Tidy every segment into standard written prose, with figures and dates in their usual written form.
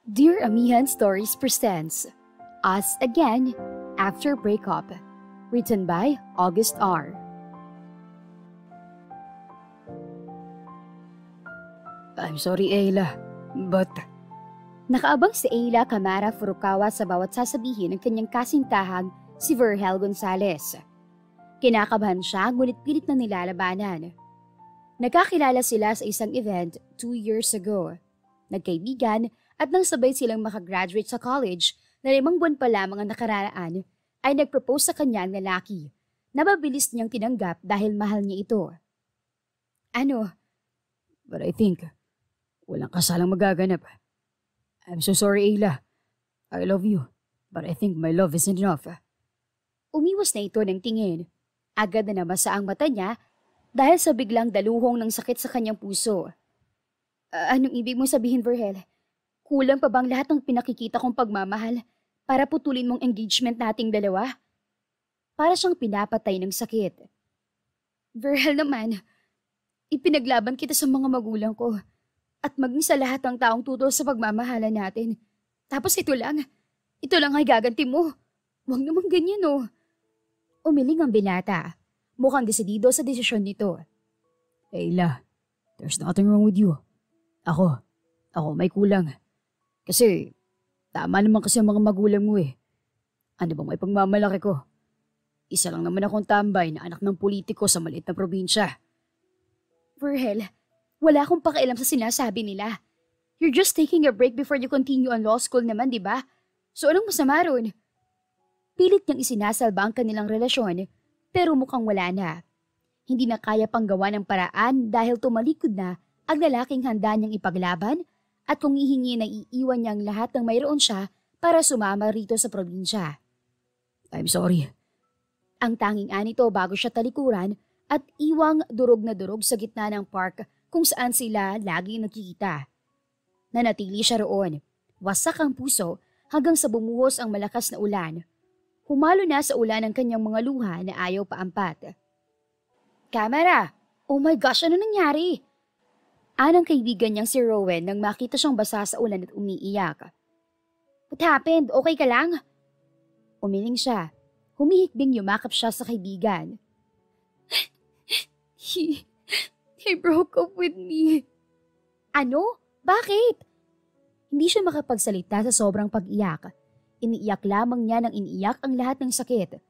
Dear Amihan Stories presents Us Again After Breakup. Written by August R. I'm sorry, Ayla, but... Nakaabang si Ayla Camara Furukawa sa bawat sasabihin ng kanyang kasintahang si Vergel Gonzalez. Kinakabahan siya ngunit pilit na nilalabanan. Nagkakilala sila sa isang event 2 years ago. Nagkaibigan at nang sabay silang makagraduate sa college na 5 buwan pa lamang ang nakararaan ay nagpropose sa kanya ang lalaki na mabilis niyang tinanggap dahil mahal niya ito. Ano? But I think, walang kasalang magaganap. I'm so sorry, Ayla. I love you, but I think my love isn't enough. Umiwas na ito ng tingin. Agad na namasa ang mata niya dahil sa biglang daluhong ng sakit sa kanyang puso. Anong ibig mong sabihin, Vergel? Kulang pa bang lahat ng pinakikita kong pagmamahal para putulin mong engagement nating dalawa? Para siyang pinapatay ng sakit. Vergel naman, ipinaglaban kita sa mga magulang ko at maging sa lahat ng taong tutol sa pagmamahalan natin. Tapos ito lang ay gaganti mo. Huwag naman ganyan oh. Umiling ang binata. Mukhang desidido sa desisyon nito. Ayla, there's nothing wrong with you. Ako may kulang. Kasi, tama naman kasi ang mga magulang mo eh. Ano bang may pagmamalaki ko? Isa lang naman akong tambay na anak ng politiko sa maliit na probinsya. Vergel, wala akong pakialam sa sinasabi nila. You're just taking a break before you continue on law school naman, di ba? So anong masama ron? Pilit niyang isinasalba ang kanilang relasyon, pero mukhang wala na. Hindi na kaya pang gawa ng paraan dahil tumalikod na ang lalaking handa niyang ipaglaban at kung hihingi na iiwan niya ang lahat ng mayroon siya para sumama rito sa probinsya. I'm sorry. Ang tanging anito bago siya talikuran at iwang durog na durog sa gitna ng park kung saan sila lagi nagkikita. Nanatili siya roon. Wasak ang puso hanggang sa bumuhos ang malakas na ulan. Humalo na sa ulan ang kanyang mga luha na ayaw paampat. Camera! Oh my gosh, ano nangyari? Anang kaibigan niyang si Rowan nang makita siyang basa sa ulan at umiiyak. What happened? Okay ka lang? Umiling siya. Humihikbing yumakap siya sa kaibigan. He broke up with me. Ano? Bakit? Hindi siya makapagsalita sa sobrang pag-iyak. Iniiyak lamang niya nang iniiyak ang lahat ng sakit.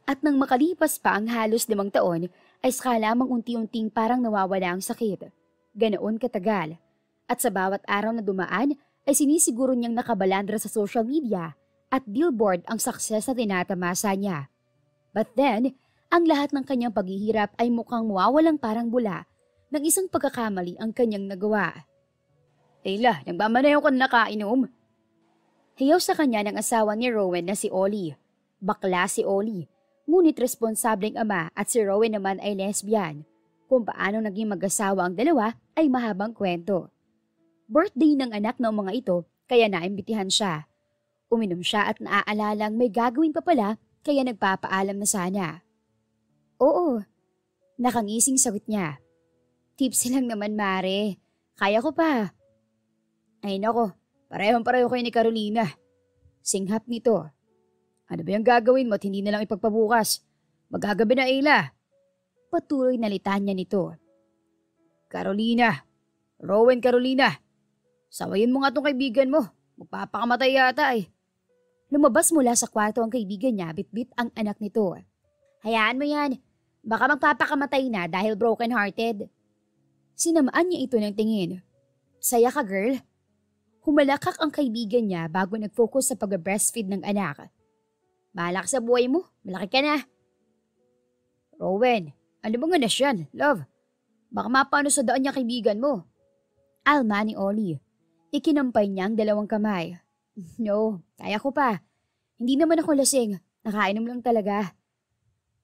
At nang makalipas pa ang halos 5 taon, ay saka lamang unti-unting parang nawawala ang sakit. Ganoon katagal. At sa bawat araw na dumaan, ay sinisiguro niyang nakabalandra sa social media at billboard ang success na tinatamasa niya. But then, ang lahat ng kanyang paghihirap ay mukhang mawawalang parang bula ng isang pagkakamali ang kanyang nagawa. Ayla, nagmamaneho ka na nakainom. Hiyaw sa kanya ng asawa ni Rowan na si Ollie. Bakla si Ollie, ngunit responsableng ama at si Rowan naman ay lesbian. Kung paano naging mag-asawa ang dalawa ay mahabang kwento. Birthday ng anak ng mga ito kaya naimbitihan siya. Uminom siya at naaalalang may gagawin pa pala kaya nagpapaalam na sana. Oo, nakangising sagot niya. Tipsy lang naman, Mare. Kaya ko pa. Ay nako, parehong-pareho kayo ni Carolina. Singhap nito. Ano ba yung gagawin mo at hindi na lang ipagpabukas? Magagabi na, Ayla. Patuloy na litanya nito. Carolina. Carolina. Sawayin mo nga tong kaibigan mo. Magpapakamatay yata eh. Lumabas mula sa kwarto ang kaibigan niya, bitbit ang anak nito. Hayaan mo yan. Baka magpapakamatay na dahil broken-hearted. Sinamaan niya ito ng tingin. Saya ka, girl? Humalakak ang kaibigan niya bago nag-focus sa pag-breastfeed ng anak. Bahala ka sa buhay mo. Malaki ka na. Rowan, ano bang ganas yan, love? Baka mapano sa daan niya kaibigan mo. Alma ni Ollie. Ikinampay niya ang 2 kamay. No, kaya ko pa. Hindi naman ako lasing. Nakainom lang talaga.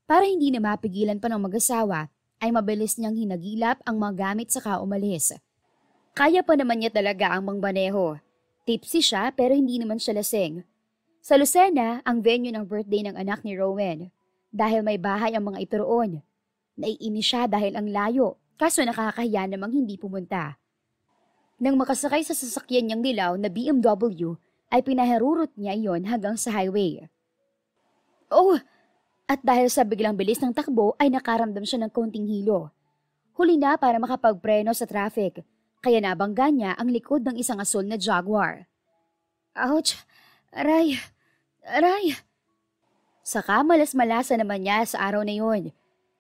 Para hindi na mapigilan pa ng mag-asawa, ay mabilis niyang hinagilap ang mga gamit saka umalis. Kaya pa naman niya talaga ang mangbaneho. Tipsy siya pero hindi naman siya lasing. Sa Lucena, ang venue ng birthday ng anak ni Rowan. Dahil may bahay ang mga ito roon. Naiinis siya dahil ang layo, kaso nakakahiya namang hindi pumunta. Nang makasakay sa sasakyan niyang dilaw na BMW, ay pinaharurot niya iyon hanggang sa highway. Oh! At dahil sa biglang bilis ng takbo ay nakaramdam siya ng konting hilo. Huli na para makapagpreno sa traffic, kaya nabangga niya ang likod ng isang asul na Jaguar. Ouch! Aray! Aray! Saka malas-malasa naman niya sa araw na yon.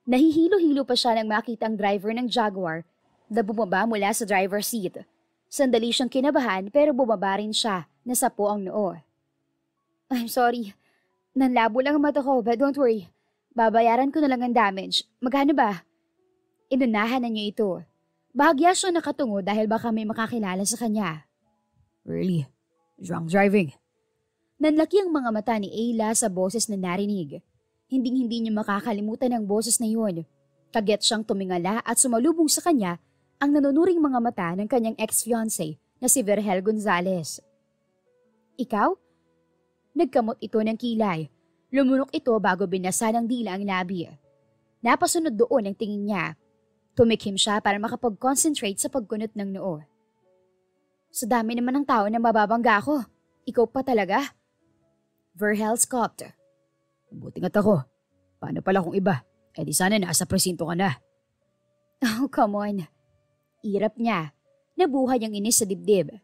Nahihilo-hilo pa siya nang makita ang driver ng Jaguar na bumaba mula sa driver's seat. Sandali siyang kinabahan pero bumaba rin siya, nasapo ang noo. I'm sorry. Nanlabo lang ang mata ko but don't worry. Babayaran ko na lang ang damage. Magkano ba? Inunahan na niya ito. Bahagya siya nakatungo dahil baka may makakilala sa kanya. Really? Drunk driving? Nanlaki ang mga mata ni Ayla sa boses na narinig. Hinding-hindi niya makakalimutan ang boses na yun. Kaget siyang tumingala at sumalubong sa kanya ang nanunuring mga mata ng kanyang ex-fiancé na si Virgel Gonzalez. Ikaw? Nagkamot ito ng kilay. Lumunok ito bago binasa ng dila ang labi. Napasunod doon ang tingin niya. Tumikhim siya para makapag-concentrate sa pagkunot ng noo. Sa dami naman ng tao na mababangga ako. Ikaw pa talaga? Virgel scoffed. Mabuti nga't ako. Paano pala kung iba? Eh di sana nasa presinto ka na. Oh, come on. Irap niya. Nabuhay ang inis sa dibdib.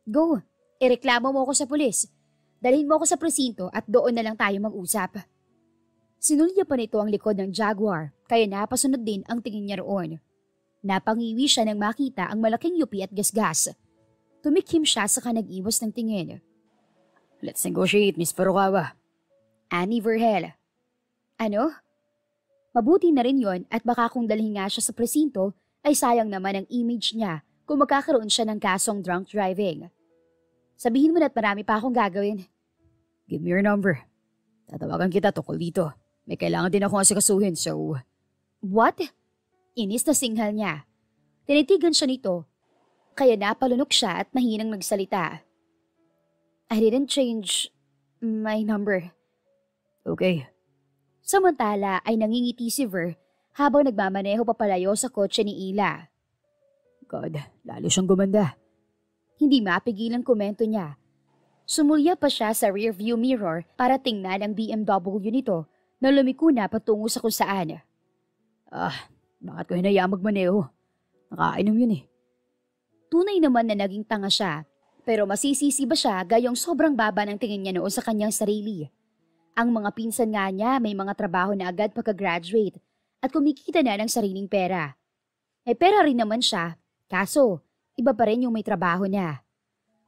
Go, ireklamo mo ako sa pulis. Dalhin mo ako sa presinto at doon na lang tayo mag-usap. Sinulya pa nito ang likod ng Jaguar, kaya napasunod din ang tingin niya roon. Napangiwi siya nang makita ang malaking yupi at gasgas. Tumikhim siya saka nag-iwas ng tingin. Let's negotiate, Miss Furukawa. Ani Virgel. Ano? Mabuti na rin yon at baka kung dalhin nga siya sa presinto, ay sayang naman ang image niya kung magkakaroon siya ng kasong drunk driving. Sabihin mo na't marami pa akong gagawin. Give me your number. Tatawagan kita tukol dito. May kailangan din akong asikasuhin, so... What? Inis na singhal niya. Tinitigan siya nito, kaya napalunok siya at mahinang nagsalita. I didn't change my number. Okay. Samantala ay nangingiti si Ver habang nagmamaneho papalayo sa kotse ni Ila. God, lalo siyang gumanda. Hindi mapigilan komento niya. Sumulya pa siya sa rearview mirror para tingnan ang BMW nito na lumiko na patungo sa kung saan. Bakit ko hinayaan magmaneho? Nakainom yun eh. Tunay naman na naging tanga siya, pero masisisi ba siya gayong sobrang baba ng tingin niya noon sa kanyang sarili? Ang mga pinsan nga niya may mga trabaho na agad pagka-graduate at kumikita na ng sariling pera. May pera rin naman siya, kaso iba pa rin yung may trabaho na.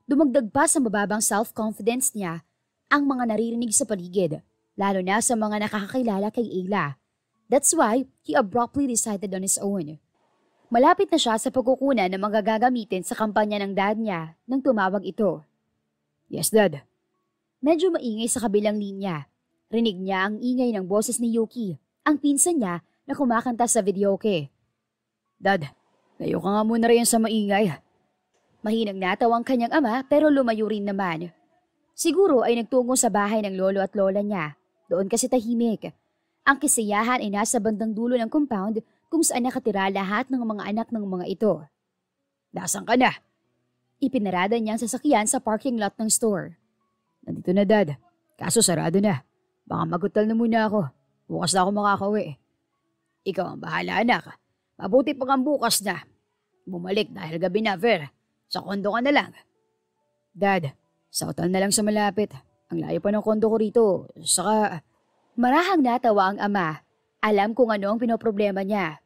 Dumagdag pa sa mababang self-confidence niya ang mga naririnig sa paligid, lalo na sa mga nakakakilala kay Ayla. That's why he abruptly decided on his own. Malapit na siya sa pagkukunan ng mga gagamitin sa kampanya ng dad niya nang tumawag ito. Yes, Dad. Medyo maingay sa kabilang linya. Rinig niya ang ingay ng boses ni Yuki, ang pinsan niya na kumakanta sa videoke. Dad, layo ka nga muna rin sa maingay. Mahinang natawa ang kanyang ama pero lumayo rin naman. Siguro ay nagtungo sa bahay ng lolo at lola niya. Doon kasi tahimik. Ang kasiyahan ay nasa bandang dulo ng compound kung saan nakatira lahat ng mga anak ng mga ito. Nasaan ka na? Ipinarada niya ang sasakyan sa parking lot ng store. Nandito na, Dad. Kaso sarado na. Baka magutal na muna ako. Bukas na ako makakauwi. Ikaw ang bahala, anak. Mabuti pa kang bukas na. Bumalik dahil gabi na, Ver. Sa kondo ka na lang. Dad, sa hotel na lang sa malapit. Ang layo pa ng kondo ko rito. Saka... Marahang natawa ang ama. Alam kung ano ang pinoproblema niya.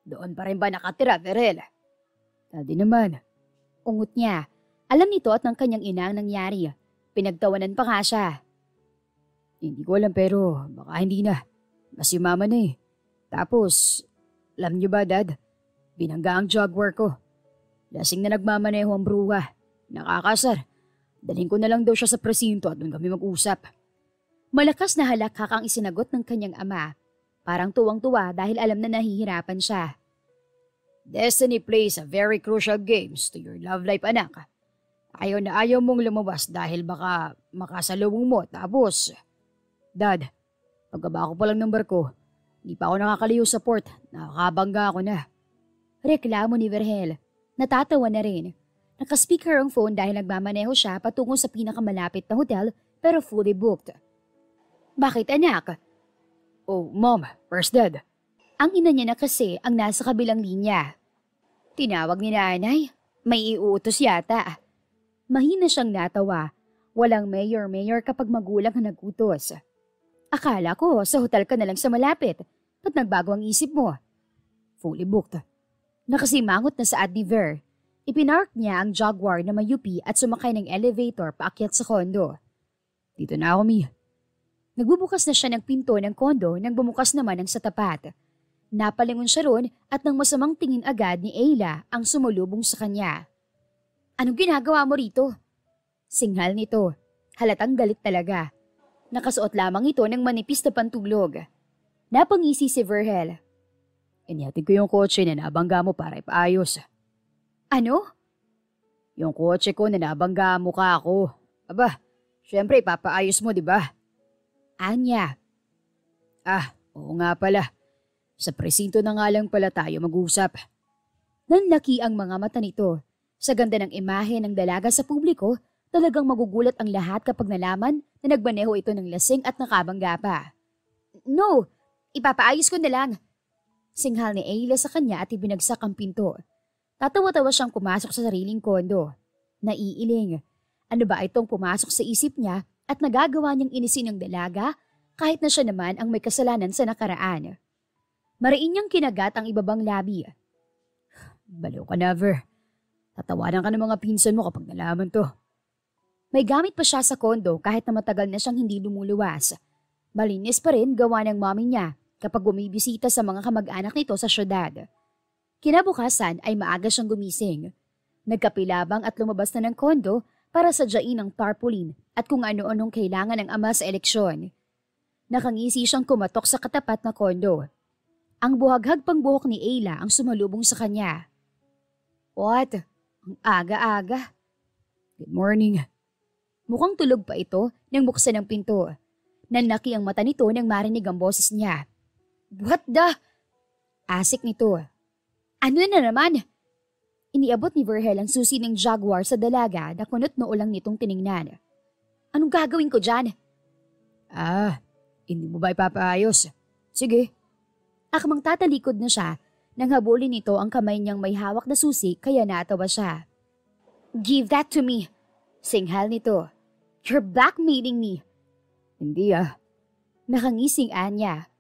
Doon pa rin ba nakatira, Verel? Daddy naman. Ungot niya. Alam nito at ng kanyang ina ang nangyari. Pinagtawanan pa nga siya. Hindi ko alam pero baka hindi na. Mas mama na eh. Tapos, alam niyo ba, Dad? Binangga ang Jaguar ko. Lasing na nagmamaneho ang bruha. Nakakasar. Dalhin ko na lang daw siya sa presinto at doon kami mag-usap. Malakas na halakhak ang isinagot ng kanyang ama. Parang tuwang-tuwa dahil alam na nahihirapan siya. Destiny plays a very crucial games to your love life, anak. Ayaw na ayaw mong lumabas dahil baka makasalubong mo. Tapos, Dad, pagkaba ko pa lang ng barko, hindi pa ako nakakaliw sa port. Nakakabangga ako na. Reklamo ni Virgel. Natatawa na rin. Nakaspeaker ang phone dahil nagmamaneho siya patungo sa pinakamalapit na hotel pero fully booked. Bakit anak? Oh, Mom, where's Dad? Ang ina niya na kasi ang nasa kabilang linya. Tinawag ni nanay. May iuutos yata. Mahina siyang natawa. Walang mayor kapag magulang ang nagutos. Akala ko sa hotel ka na lang sa malapit. Ba't nagbago ang isip mo? Fully booked. Nakasimangot na saad ni Ver. Ipinark niya ang Jaguar na mayupi at sumakay ng elevator paakyat sa kondo. Dito na ako, Mi. Nagbubukas na siya ng pinto ng kondo nang bumukas naman ang sa tapat. Napalingon siya ron at nang masamang tingin agad ni Ayla ang sumulubong sa kanya. Anong ginagawa mo rito? Singhal nito. Halatang galit talaga. Nakasuot lamang ito ng manipis na pantulog. Napangisi si Verhel. Inihatid ko yung kotse na nabangga mo para ipaayos. Ano? Yung kotse ko na nabangga mo ka ako. Aba, syempre ipapaayos mo, di ba? Anya. Oo nga pala. Sa presinto na nga lang pala tayo mag-usap. Nanlaki ang mga mata nito. Sa ganda ng imahe ng dalaga sa publiko, talagang magugulat ang lahat kapag nalaman na nagmaneho ito ng lasing at nakabangga pa. No, ipapaayos ko na lang. Singhal ni Ayla sa kanya at ibinagsak ang pinto. Tatawa-tawa siyang pumasok sa sariling kondo. Naiiling. Ano ba itong pumasok sa isip niya at nagagawa niyang inisin ng dalaga kahit na siya naman ang may kasalanan sa nakaraan. Mariin niyang kinagat ang ibabang labi. Baliw ka na, Ver. Tatawanan ka ng mga pinsan mo kapag nalaman to. May gamit pa siya sa kondo kahit na matagal na siyang hindi lumuluwas. Malinis pa rin gawa ng mommy niya kapag bumibisita sa mga kamag-anak nito sa syudad. Kinabukasan ay maaga siyang gumising. Nagkapilabang at lumabas na ng kondo para sadyain ang tarpaulin at kung ano-anong kailangan ng ama sa eleksyon. Nakangisi siyang kumatok sa katapat na kondo. Ang buhaghag pang buhok ni Ayla ang sumalubong sa kanya. What? Ang aga-aga. Good morning. Mukhang tulog pa ito nang buksan ang pinto. Nanlaki ang mata nito nang marinig ang boses niya. What the? Asik nito. Ano na naman? Iniabot ni Verhel ang susi ng Jaguar sa dalaga na kunot noo lang nitong tiningnan. Anong gagawin ko dyan? Hindi mo ba ipapaayos? Sige. Akmang tatalikod na siya nang habulin nito ang kamay niyang may hawak na susi kaya natawa siya. Give that to me. Singhal nito. You're blackmailing me. Hindi Nakangising Anya.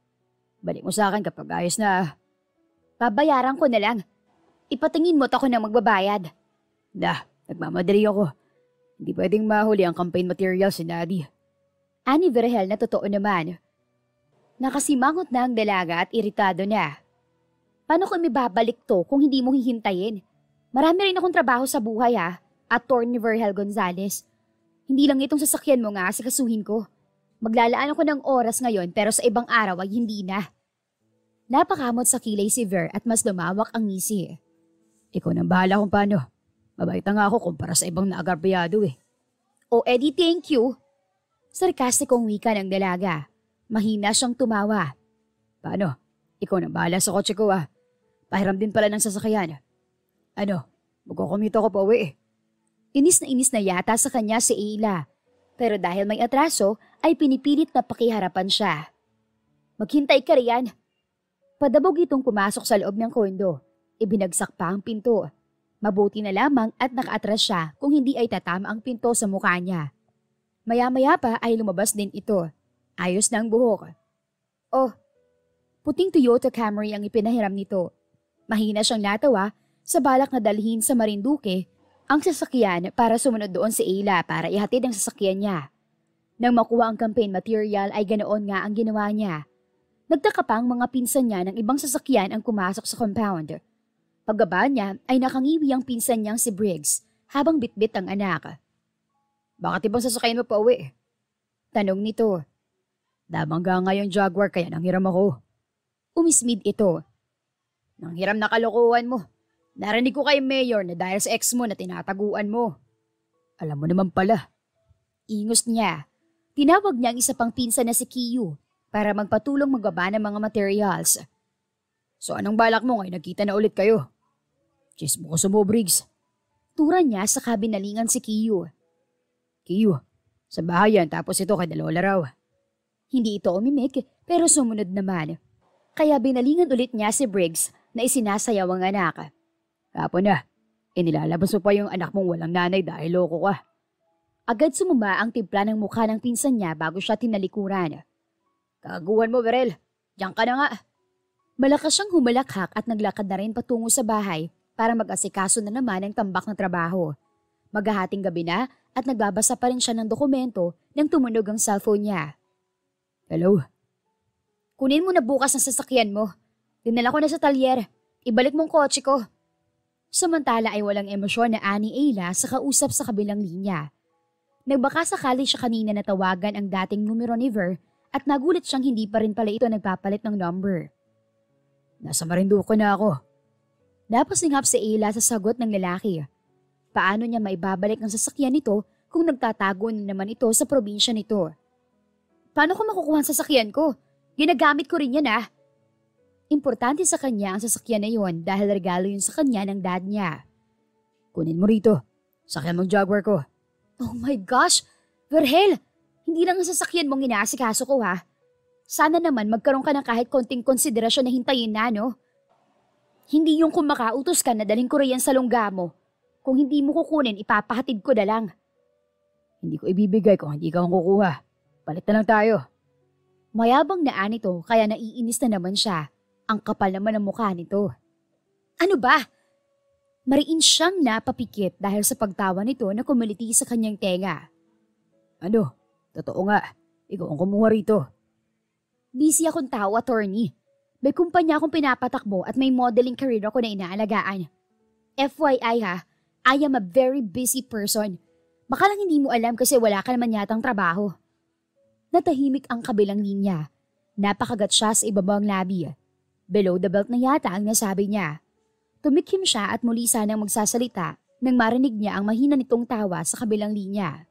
Balik mo sa akin kapag ayos na. Babayaran ko na lang. Ipatingin mo't ako nang magbabayad. Nagmamadali ako. Hindi pwedeng mahuli ang campaign materials si Daddy. Ani Verhel na totoo naman. Nakasimangot na ang dalaga at iritado na. Paano ko ibabalik to kung hindi mo hihintayin? Marami rin akong trabaho sa buhay Attorney Verhel Gonzalez. Hindi lang itong sasakyan mo nga asikasuhin ko. Maglalaan ako ng oras ngayon pero sa ibang araw ay hindi na. Napakamot sa kilay si Ver at mas lumawak ang ngisi. Ikaw nang bahala kung paano. Mabait na nga ako kumpara sa ibang naagarbyado O edi thank you. Sarkastikong wika ng dalaga. Mahina siyang tumawa. Paano? Ikaw nang bahala sa kotse ko Pahiram din pala ng sasakyan. Magkukumita ko pa uwi Inis na yata sa kanya si Ayla. Pero dahil may atraso ay pinipilit na pakiharapan siya. Maghintay ka riyan. Padabog itong pumasok sa loob ng kondo. Ibinagsak pa ang pinto. Mabuti na lamang at nakaatras siya kung hindi ay tatama ang pinto sa mukha niya. Maya-maya pa ay lumabas din ito. Ayos na ang buhok. Puting Toyota Camry ang ipinahiram nito. Mahina siyang natawa sa balak na dalhin sa Marinduque ang sasakyan para sumunod doon si Ayla para ihatid ang sasakyan niya. Nang makuha ang campaign material ay ganoon nga ang ginawa niya. Nagtaka pa ang mga pinsan niya ng ibang sasakyan ang pumasok sa compound. Paggaba niya ay nakangiwi ang pinsan niyang si Briggs habang bitbit ang anak. Bakit ibang sasakyan mo pa uwi? Tanong nito. Nabangga nga yung Jaguar kaya nanghiram ako. Umismid ito. Nanghiram na kalokohan mo. Narinig ko kay Mayor na dahil sa ex mo na tinataguan mo. Alam mo naman pala. Ingos niya. Tinawag niya ang isa pang pinsan na si Kiyu para magpatulong magbaba ng mga materials. So anong balak mo ngayon nagkita na ulit kayo? Chismoso mo, Briggs. Tura niya sa kabinalingan si Kiyu. Kiyu, sa bahay yan tapos ito kay Lola raw. Hindi ito umimik pero sumunod naman. Kaya binalingan ulit niya si Briggs na isinasayaw ang anak. Kapon na, inilalabas mo pa yung anak mong walang nanay dahil loko ka. Agad sumuma ang timpla ng mukha ng pinsan niya bago siya tinalikuran. Kagaguhan mo, Berel. Diyan ka na nga. Malakas siyang humalakhak at naglakad na rin patungo sa bahay para mag-asikaso na naman ng tambak na trabaho. Maghahating gabi na at nagbabasa pa rin siya ng dokumento nang tumunog ang cellphone niya. Hello? Kunin mo na bukas ang sasakyan mo. Dinala ko na sa talyer. Ibalik mong kotse ko. Samantala ay walang emosyon na ani Ayla sa kausap sa kabilang linya. Nagbaka sakali siya kanina na tawagan ang dating numero ni Ver at nagulat siyang hindi pa rin pala ito nagpapalit ng number. Nasa Marinduque na ako. Napasingap si Ayla sa sagot ng lalaki. Paano niya maibabalik ang sasakyan nito kung nagtatago na naman ito sa probinsya nito? Paano ko makukuha ang sasakyan ko? Ginagamit ko rin yan Importante sa kanya ang sasakyan na yon dahil regalo yun sa kanya ng dad niya. Kunin mo rito. Sakyan mong Jaguar ko. Oh my gosh! Verhel! Hindi lang ang sasakyan mong inaasikaso ko Sana naman magkaroon ka ng kahit konting konsiderasyon na hintayin na, no? Hindi yung kung makautos ka na dalhin ko riyan sa lungga mo. Kung hindi mo kukunin, ipapahatid ko na lang. Hindi ko ibibigay kung hindi ka kong kukuha. Palit na lang tayo. Mayabang na nito kaya naiinis na naman siya. Ang kapal naman ng mukha nito. Ano ba? Mariin siyang napapikit dahil sa pagtawa nito na kumiliti sa kanyang tenga. Ano? Totoo nga. Ikaw ang kumuha rito. Busy akong tao, attorney. May kumpanya akong pinapatakbo at may modeling career ako na inaalagaan. FYI I am a very busy person. Baka lang hindi mo alam kasi wala ka naman yatang trabaho. Natahimik ang kabilang linya. Napakagat siya sa ibabang labi. Below the belt na yata ang nasabi niya. Tumikim siya at muli sanang magsasalita nang marinig niya ang mahina nitong tawa sa kabilang linya.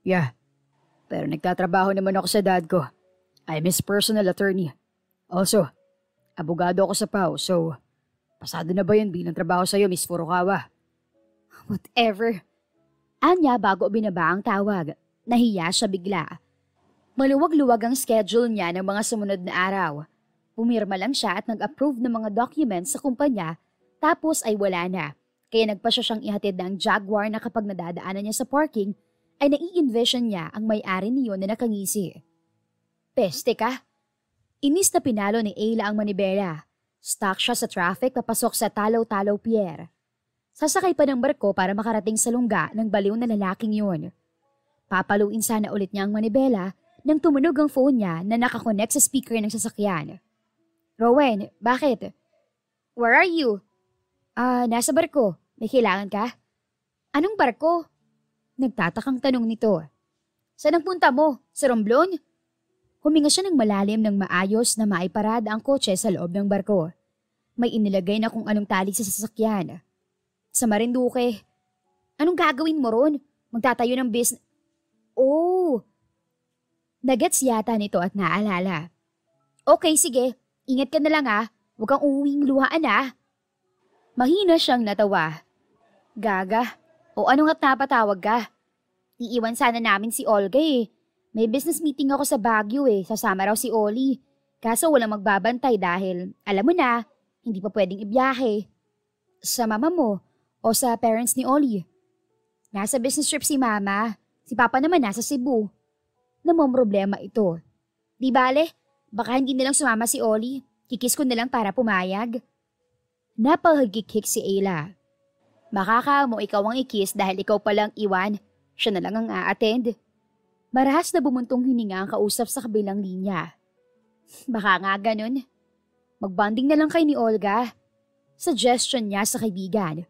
Yeah, pero nagtatrabaho naman ako sa dad ko. I'm his personal attorney. Also, abogado ako sa PAO, so pasado na ba yun bilang trabaho sa'yo, Miss Furukawa? Whatever. Anya bago binaba ang tawag. Nahiya siya bigla. Maluwag-luwag ang schedule niya ng mga sumunod na araw. Pumirma lang siya at nag-approve ng mga documents sa kumpanya, tapos ay wala na. Kaya nagpa siya siyang ihatid ng Jaguar na kapag nadadaanan niya sa parking, ay nai-envision niya ang may-ari niyon na nakangisi. Peste ka? Inis na pinalo ni Ayla ang manibela. Stuck siya sa traffic papasok sa Talaw-Talaw Pier. Sasakay pa ng barko para makarating sa lungga ng baliw na lalaking yun. Papaluin sana ulit niya ang manibela nang tumunog ang phone niya na nakakonect sa speaker ng sasakyan. Rowan, bakit? Where are you? Nasa barko. May kailangan ka? Anong barko? Nagtatakang tanong nito. Saan ang punta mo? Sa Romblon? Huminga siya ng malalim ng maayos na maiparada ang kotse sa loob ng barko. May inilagay na kung anong tali sa sasakyan. Sa Marinduque. Anong gagawin mo ron? Magtatayo ng business... Oh! Nagets yata nito at naalala. Okay, sige. Ingat ka na lang Huwag kang uuwing luhaan Mahina siyang natawa. Gaga. O ano nga't napatawag ka? Iiwan sana namin si Olga May business meeting ako sa Baguio Sasama raw si Oli. Kaso walang magbabantay dahil, alam mo na, hindi pa pwedeng ibiyahe. Sa mama mo o sa parents ni Oli? Nasa business trip si mama. Si papa naman nasa Cebu. Namomroblema ito. Di bale, baka hindi nalang sumama si Oli. Kikis ko nalang para pumayag. Napahagikik si Ayla. Makaka mo ikaw ang ikis dahil ikaw palang iwan. Siya na lang ang a-attend. Marahas na bumuntong hininga ang kausap sa kabilang linya. Baka nga ganun. Magbanding na lang kay ni Olga. Suggestion niya sa kaibigan.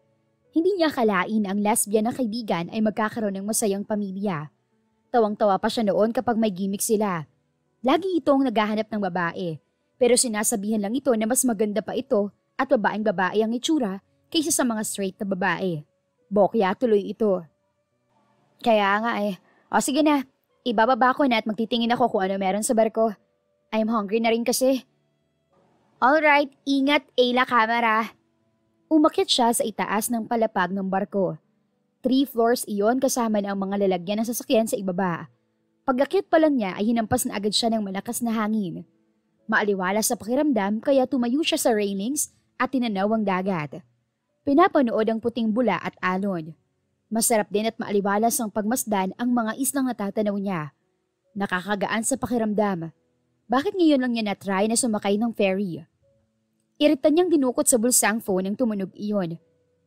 Hindi niya akalain ang lesbian na kaibigan ay magkakaroon ng masayang pamilya. Tawang-tawa pa siya noon kapag may gimmick sila. Lagi itong naghahanap ng babae, pero sinasabihan lang ito na mas maganda pa ito at babaeng-babae ang itsura kaysa sa mga straight na babae. Bokya tuloy ito. Kaya nga O sige na, ibababa ko na at magtitingin ako kung ano meron sa barko. I'm hungry na rin kasi. Alright, ingat Ayla Camera. Umakyat siya sa itaas ng palapag ng barko. 3 floors iyon kasama na ang mga lalagyan ng sasakyan sa ibaba. Pag-akyat pa lang niya ay hinampas na agad siya ng malakas na hangin. Maaliwalas sa pakiramdam kaya tumayo siya sa railings at tinanaw ang dagat. Pinapanood ang puting bula at alon. Masarap din at maaliwalas ang pagmasdan ang mga islang natatanaw niya. Nakakagaan sa pakiramdam. Bakit ngayon lang niya na-try na sumakay ng ferry? Iritan niyang dinukot sa bulsa ang phone nang tumunog iyon.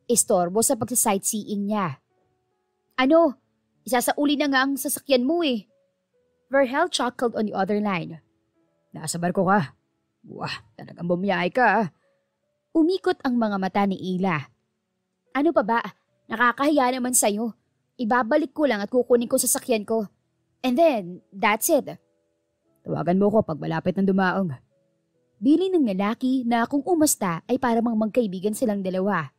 Istorbo sa pagsa-sightseeing niya. Ano? Isasauli na nga ang sasakyan mo eh. Verhel chuckled on the other line. Nasa barko ka. Wah, talagang bumiyay ka ah. Umikot ang mga mata ni Ila. Ano pa ba? Nakakahiya naman sa'yo. Ibabalik ko lang at kukunin ko sa sasakyan ko. And then, that's it. Tawagan mo ko pag malapit ng dumaong. Bili ng lalaki na kung umasta ay para mang magkaibigan silang dalawa.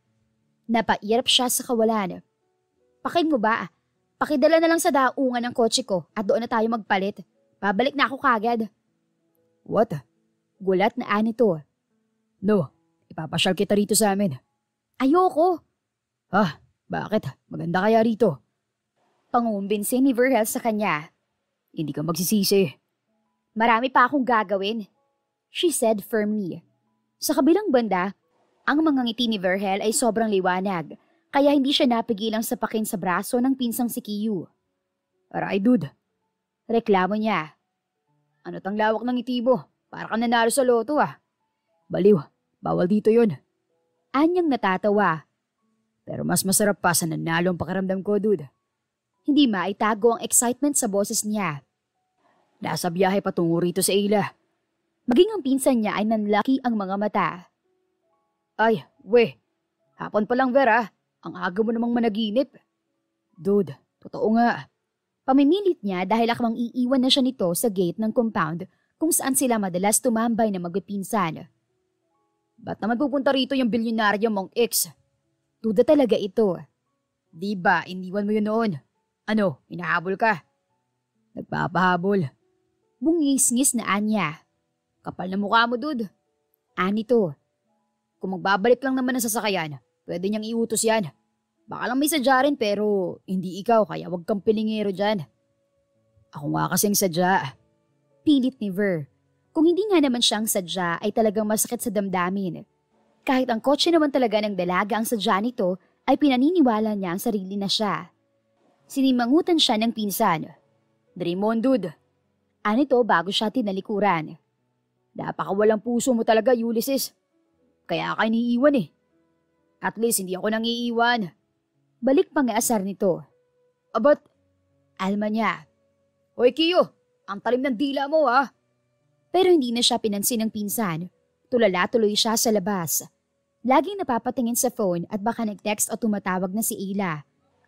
Napairap siya sa kawalan. Pakin mo ba? Pakidala na lang sa daungan ng kotse ko at doon na tayo magpalit. Babalik na ako kagad. What? Gulat na anito. No, ipapasyal kita rito sa amin. Ayoko. Bakit? Maganda kaya rito. Pangumbinsin ni Verhel sa kanya. Hindi ka magsisisi. Marami pa akong gagawin, she said firmly. Sa kabilang banda, ang mga ngiti ni Verhel ay sobrang liwanag, kaya hindi siya napigilang sapakin sa braso ng pinsang si Kiyu. Aray dude. Reklamo niya. Ano tang lawak ng ngiti mo? Para ka nanalo sa loto ah. Baliw, bawal dito yun. Anyang natatawa. Pero mas masarap pa sa nanalo ang pakiramdam ko, dude. Hindi maitago ang excitement sa boses niya. Nasa biyahe patungo rito sa Ila. Maging ang pinsan niya ay nanlaki ang mga mata. Ay, hapon pa lang Vera, ang aga mo namang managinip. Dude, totoo nga. Pamimilit niya dahil akmang iiwan na siya nito sa gate ng compound kung saan sila madalas tumambay na magpinsan. Ba't naman pupunta rito yung bilyonaryo mong ex? Duda talaga ito. Di ba, iniwan mo yun noon? Ano, hinahabol ka? Nagpapahabol. Bungis-ngis na anya. Kapal na mukha mo, dude. Anito. Kung magbabalik lang naman ang sasakayan, pwede niyang iutos yan. Baka lang may sadya rin pero hindi ikaw kaya wag kang pilingero dyan. Ako nga kasing sadya. Pilit ni Ver. Kung hindi nga naman siyang sadya ay talagang masakit sa damdamin. Kahit ang kotse naman talaga ng dalaga ang sadya nito ay pinaniniwala niya ang sarili na siya. Sinimangutan siya ng pinsan. Dream on, dude. Anito bago siya tinalikuran. Napakawalang puso mo talaga, Ulysses. Kaya ka iniiwan eh. At least hindi ako nang iiwan. Balik pang asar nito. Abat, alma niya. Hoy Kiyo, ang talim ng dila mo ha. Pero hindi na siya pinansin ng pinsan. Tulala tuloy siya sa labas. Laging napapatingin sa phone at baka nag-text o tumatawag na si Ila.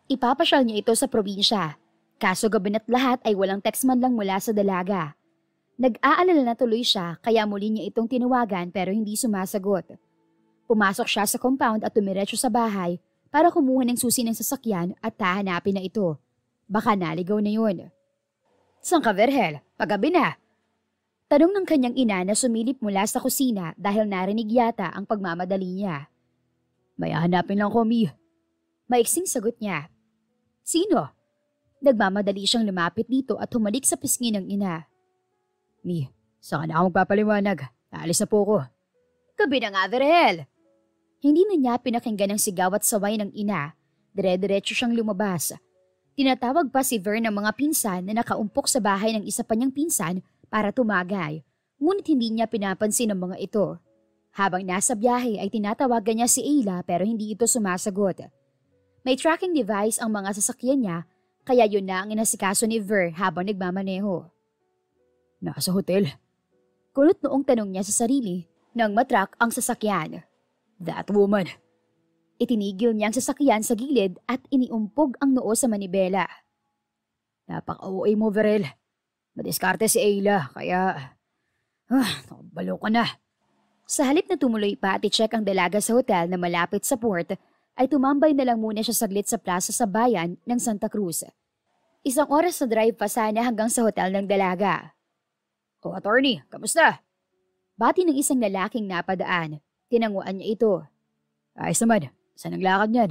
Ipapasyal niya ito sa probinsya. Kaso gabi na't lahat ay walang text man lang mula sa dalaga. Nag-aalala na tuloy siya kaya muli niya itong tinawagan pero hindi sumasagot. Pumasok siya sa compound at tumiretso sa bahay para kumuha ng susi ng sasakyan at hahanapin na ito. Baka naligaw na yun. Saan ka, Verhel? Paggabi na. Tanong ng kanyang ina na sumilip mula sa kusina dahil narinig yata ang pagmamadali niya. May hahanapin lang ko, Mi. Maiksing sagot niya. Sino? Nagmamadali siyang lumapit dito at humalik sa pisngi ng ina. Mi, saan na ako magpapaliwanag? Naalis na po ko. Gabi na nga, Verhel. Hindi na niya pinakinggan ang sigaw at saway ng ina. Dire-diretso siyang lumabas. Tinatawag pa si Ver ng mga pinsan na nakaumpok sa bahay ng isa pa niyang pinsan para tumagay. Ngunit hindi niya pinapansin ang mga ito. Habang nasa biyahe ay tinatawagan niya si Ayla pero hindi ito sumasagot. May tracking device ang mga sasakyan niya kaya yun na ang inasikaso ni Ver habang nagmamaneho. Nasa hotel? Kulot noong tanong niya sa sarili nang matrak ang sasakyan. That woman. Itinigil niya ang sasakyan sa gilid at iniumpog ang noo sa manibela. Napaka-OA mo, Verhel. Madiskarte si Ayla, kaya... nakabalo ka na. Sa halip na tumuloy pa at i-check ang dalaga sa hotel na malapit sa port, ay tumambay na lang muna siya saglit sa plaza sa bayan ng Santa Cruz. 1 oras na drive pa sana hanggang sa hotel ng dalaga. O attorney, kamusta? Bati ng isang lalaking napadaan. Tinanguan niya ito. Ayos naman. Saan ang lakad niyan?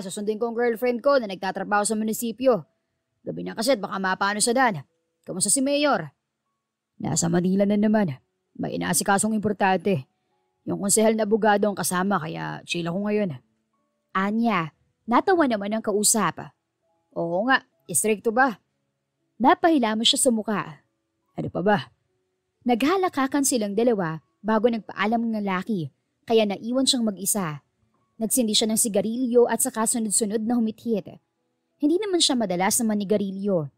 Susundin ko ang girlfriend ko na nagtatrabaho sa munisipyo. Gabi na kasi at baka mapano sa dan. Kamusta si Mayor? Nasa Manila na naman. May inaasikasong importante. Yung konsehal na abogado ang kasama kaya chill ako ngayon. Anya, natawa naman ang kausap. Oo nga, istrikto ba? Napahila mo siya sa mukha. Ano pa ba? Naghalakakan silang dalawa bago nagpaalam ng lalaki, kaya naiwan siyang mag-isa. Nagsindi siya ng sigarilyo at saka sunod-sunod na humithit. Hindi naman siya madalas na manigarilyo.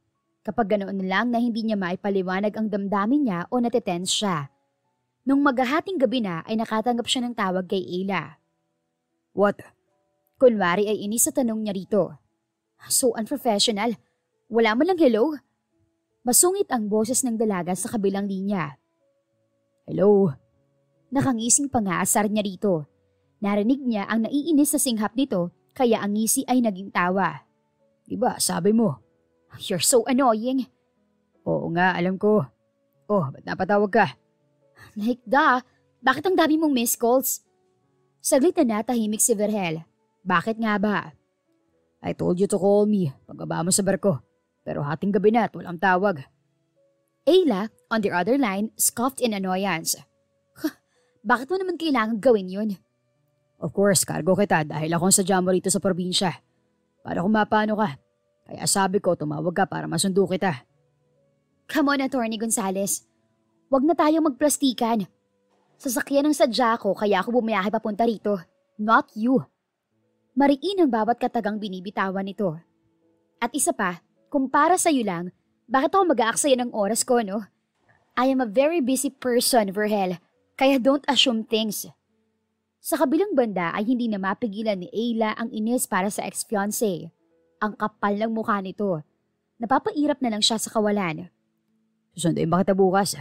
Kapag ganoon lang na hindi niya maipaliwanag ang damdamin niya o natitense siya. Nung maghahating gabi na ay nakatanggap siya ng tawag kay Ayla. What? Kunwari ay inis sa tanong niya rito. So unprofessional. Wala mo lang hello? Masungit ang boses ng dalaga sa kabilang linya. Hello? Nakangising pangaasar niya rito. Narinig niya ang naiinis sa singhap nito kaya ang ngisi ay naging tawa. Diba, sabi mo? You're so annoying. Oo nga, alam ko. Oh, ba't napatawag ka? Like bakit ang dami mong missed calls? Saglit na natahimik si Verhel. Bakit nga ba? I told you to call me pagbaba mo sa barko. Pero hating gabi na at walang tawag. Ayla, on the other line, scoffed in annoyance. Bakit mo naman kailangan gawin yun? Of course, cargo kita dahil akong sadya mo rito sa probinsya. Para kung mapano ka. Kaya sabi ko, tumawag ka para masundo kita. Come on, Attorney Gonzales. Huwag na tayo magplastikan. Sasakyan ng sadya ko kaya ako bumiyahe papunta rito. Not you. Mariin ang bawat katagang binibitawan nito. At isa pa, kung para sa'yo lang, bakit ako mag-aaksaya ng oras ko, no? I am a very busy person, Verhel, kaya don't assume things. Sa kabilang banda ay hindi na mapigilan ni Ayla ang inis para sa ex-fiancé. Ang kapal ng mukha nito. Napapairap na lang siya sa kawalan. Susunduin ba kita bukas?